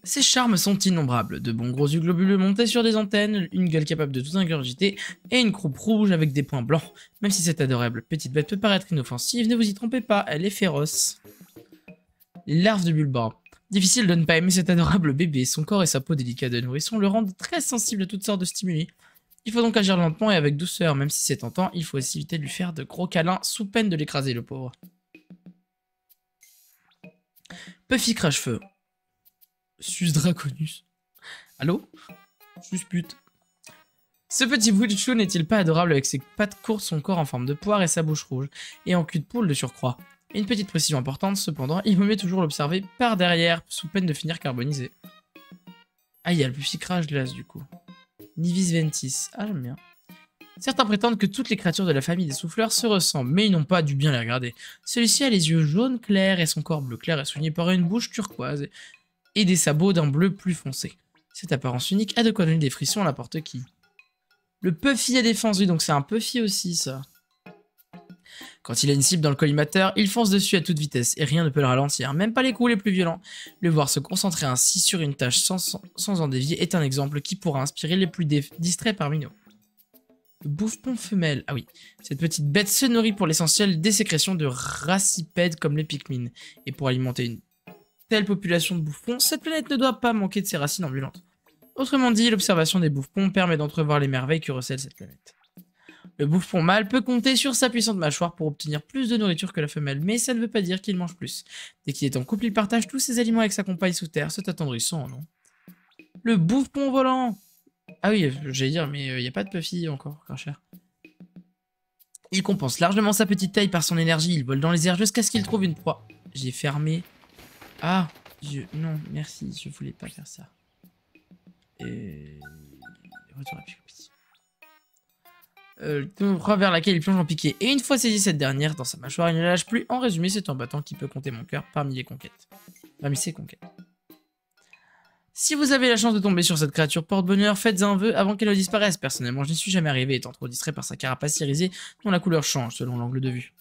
Ses charmes sont innombrables. De bons gros yeux globuleux montés sur des antennes, une gueule capable de tout ingurgiter, et une croupe rouge avec des points blancs. Même si cette adorable petite bête peut paraître inoffensive, ne vous y trompez pas, elle est féroce. Larve de Bulborb. Difficile de ne pas aimer cet adorable bébé, son corps et sa peau délicate de nourrisson le rendent très sensible à toutes sortes de stimuli. Il faut donc agir lentement et avec douceur, même si c'est tentant, il faut aussi éviter de lui faire de gros câlins sous peine de l'écraser le pauvre. Puffy Crache-Feu. Sus Draconus. Allô? Suspute. Ce petit bout de chou n'est-il pas adorable avec ses pattes courtes, son corps en forme de poire et sa bouche rouge, et en cul de poule de surcroît? Une petite précision importante, cependant, il vaut mieux toujours l'observer par derrière, sous peine de finir carbonisé. Ah, il y a le Puffy Crash Glace, du coup. Nivis Ventis. Ah, j'aime bien. Certains prétendent que toutes les créatures de la famille des souffleurs se ressemblent, mais ils n'ont pas dû bien les regarder. Celui-ci a les yeux jaunes clairs et son corps bleu clair est souligné par une bouche turquoise et des sabots d'un bleu plus foncé. Cette apparence unique a de quoi donner des frissons à n'importe qui. Le Puffy à défense, oui, donc c'est un Puffy aussi, ça. Quand il a une cible dans le collimateur, il fonce dessus à toute vitesse et rien ne peut le ralentir, même pas les coups les plus violents. Le voir se concentrer ainsi sur une tâche sans en dévier est un exemple qui pourra inspirer les plus distraits parmi nous. Le bouffon femelle, ah oui, cette petite bête se nourrit pour l'essentiel des sécrétions de racipèdes comme les Pikmin. Et pour alimenter une telle population de bouffons, cette planète ne doit pas manquer de ses racines ambulantes. Autrement dit, l'observation des bouffons permet d'entrevoir les merveilles que recèle cette planète. Le bouffon mâle peut compter sur sa puissante mâchoire pour obtenir plus de nourriture que la femelle, mais ça ne veut pas dire qu'il mange plus. Dès qu'il est en couple, il partage tous ses aliments avec sa compagne sous terre. C'est attendrissant, non? Le bouffon volant! Ah oui, j'allais dire, mais il n'y a pas de Puffy encore, cher. Il compense largement sa petite taille par son énergie. Il vole dans les airs jusqu'à ce qu'il trouve une proie. J'ai fermé. Ah, non, merci, je voulais pas faire ça. Retour à Picopi. Une proie vers laquelle il plonge en piqué. Et une fois saisi cette dernière dans sa mâchoire, il ne la lâche plus. En résumé, c'est un battant qui peut compter mon cœur parmi les conquêtes. Parmi ses conquêtes. Si vous avez la chance de tomber sur cette créature porte-bonheur, faites un vœu avant qu'elle ne disparaisse. Personnellement, je n'y suis jamais arrivé, étant trop distrait par sa carapace irisée, dont la couleur change selon l'angle de vue.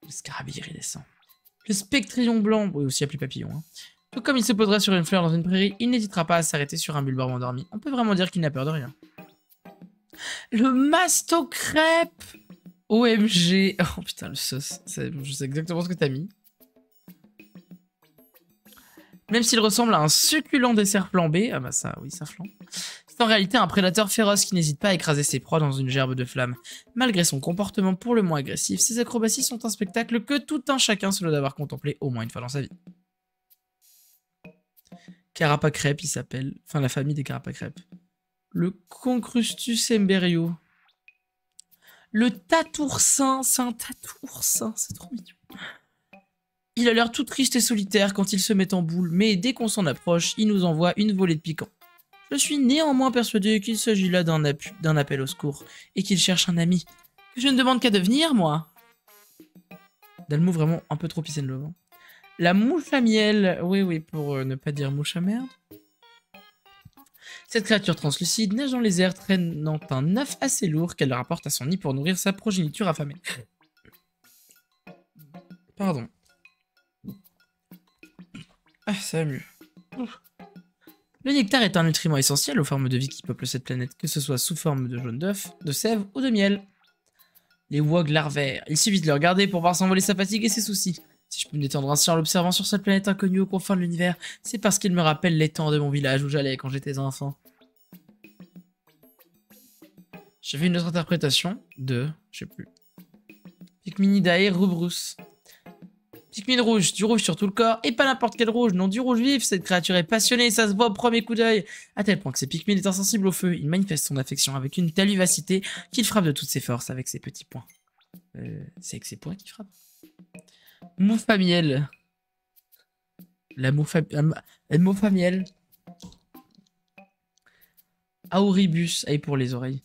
Le scarabée iridescent. Le spectrion blanc, oui, aussi appelé papillon. Hein. Tout comme il se poserait sur une fleur dans une prairie, il n'hésitera pas à s'arrêter sur un bulbe endormi. On peut vraiment dire qu'il n'a peur de rien. Le mastocrêpe. OMG. Oh putain, le sauce. Je sais exactement ce que t'as mis. Même s'il ressemble à un succulent dessert flambé, ah bah ça, oui, ça flambe. C'est en réalité un prédateur féroce qui n'hésite pas à écraser ses proies dans une gerbe de flammes. Malgré son comportement pour le moins agressif, ses acrobaties sont un spectacle que tout un chacun se doit d'avoir contemplé au moins une fois dans sa vie. Carapacrêpe, il s'appelle. Enfin, la famille des carapacrêpes. Le Concrustus emberio. Le tatoursin, c'est un tatoursin, c'est trop mignon. Il a l'air tout triste et solitaire quand il se met en boule, mais dès qu'on s'en approche, il nous envoie une volée de piquant. Je suis néanmoins persuadé qu'il s'agit là d'un appel au secours, et qu'il cherche un ami. Que je ne demande qu'à devenir, moi. Dalmo vraiment un peu trop pissé de love. La mouche à miel, oui, pour ne pas dire mouche à merde. Cette créature translucide nage dans les airs traînant un œuf assez lourd qu'elle rapporte à son nid pour nourrir sa progéniture affamée. Pardon. Ah, ça va mieux. Le nectar est un nutriment essentiel aux formes de vie qui peuplent cette planète, que ce soit sous forme de jaune d'œuf, de sève ou de miel. Les wogs larvaires, il suffit de les regarder pour voir s'envoler sa fatigue et ses soucis. Si je peux me détendre ainsi en l'observant sur cette planète inconnue aux confins de l'univers, c'est parce qu'il me rappelle les temps de mon village où j'allais quand j'étais enfant. J'avais une autre interprétation de... je sais plus. Pikminidae rubrus. Pikmin rouge, du rouge sur tout le corps, et pas n'importe quel rouge, non du rouge vif, cette créature est passionnée, ça se voit au premier coup d'œil, à tel point que ce Pikmin est insensible au feu, il manifeste son affection avec une telle vivacité qu'il frappe de toutes ses forces avec ses petits poings. C'est avec ses poings qu'il frappe. Mouffe à miel. La mouffe à miel. Auribus, aïe pour les oreilles.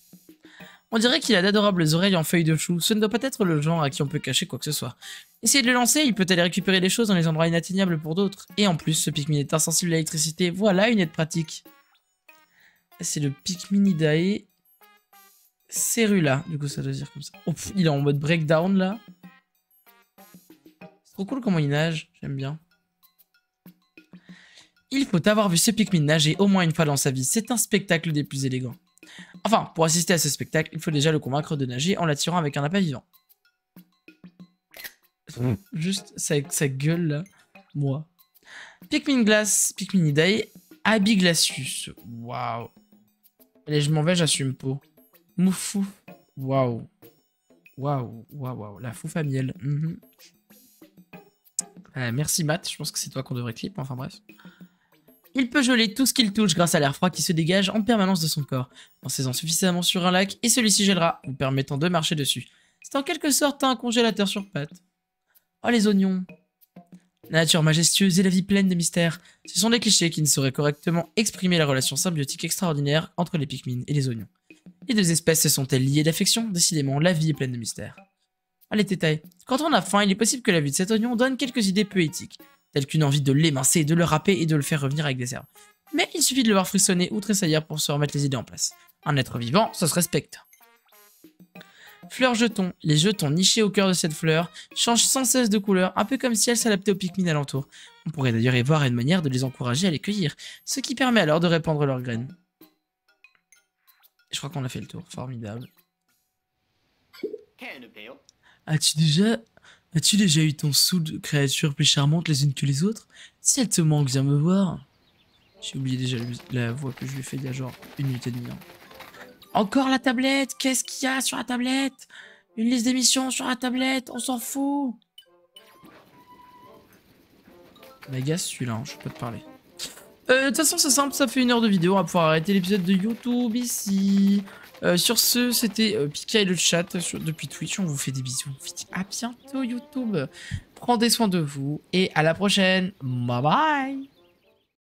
On dirait qu'il a d'adorables oreilles en feuilles de chou. Ce ne doit pas être le genre à qui on peut cacher quoi que ce soit. Essayez de le lancer, il peut aller récupérer des choses dans les endroits inatteignables pour d'autres. Et en plus, ce Pikmin est insensible à l'électricité. Voilà une aide pratique. C'est le Pikminidae Cerula. Du coup, ça doit dire comme ça. Oh, il est en mode breakdown là. C'est trop cool comment il nage. J'aime bien. Il faut avoir vu ce Pikmin nager au moins une fois dans sa vie. C'est un spectacle des plus élégants. Enfin, pour assister à ce spectacle, il faut déjà le convaincre de nager en l'attirant avec un appât vivant. Juste sa gueule là. Moi. Pikmin glace, Pikminidae, Abiglacius. Waouh. Allez, je m'en vais, j'assume pas. Moufou. Waouh. Waouh. La fouf à miel. Merci Matt, je pense que c'est toi qu'on devrait clip, enfin bref. Il peut geler tout ce qu'il touche grâce à l'air froid qui se dégage en permanence de son corps, en saisant suffisamment sur un lac, et celui-ci gèlera, vous permettant de marcher dessus. C'est en quelque sorte un congélateur sur pattes. Oh les oignons. La nature majestueuse et la vie pleine de mystères, ce sont des clichés qui ne sauraient correctement exprimer la relation symbiotique extraordinaire entre les Pikmin et les oignons. Les deux espèces se sont-elles liées d'affection? Décidément, la vie est pleine de mystères. Allez, détails. Quand on a faim, il est possible que la vue de cet oignon donne quelques idées peu éthiques, telles qu'une envie de l'émincer, de le râper et de le faire revenir avec des herbes. Mais il suffit de le voir frissonner ou tressaillir pour se remettre les idées en place. Un être vivant, ça se respecte. Fleurs jetons. Les jetons nichés au cœur de cette fleur changent sans cesse de couleur, un peu comme si elles s'adaptaient aux Pikmin alentours. On pourrait d'ailleurs y voir une manière de les encourager à les cueillir, ce qui permet alors de répandre leurs graines. Je crois qu'on a fait le tour, formidable. As-tu déjà eu ton sou de créatures plus charmantes les unes que les autres? Si elle te manque, viens me voir. J'ai oublié déjà la voix que je lui ai fait il y a genre 1 minute et demie. Hein. Encore la tablette. Qu'est-ce qu'il y a sur la tablette? Une liste d'émissions sur la tablette. On s'en fout. M'agace celui-là, hein, je peux pas te parler. De toute façon, c'est simple, ça fait 1 heure de vidéo. On va pouvoir arrêter l'épisode de YouTube ici. Sur ce, c'était Pika et le chat depuis Twitch. On vous fait des bisous. On vous dit à bientôt, YouTube. Prenez soin de vous et à la prochaine. Bye bye.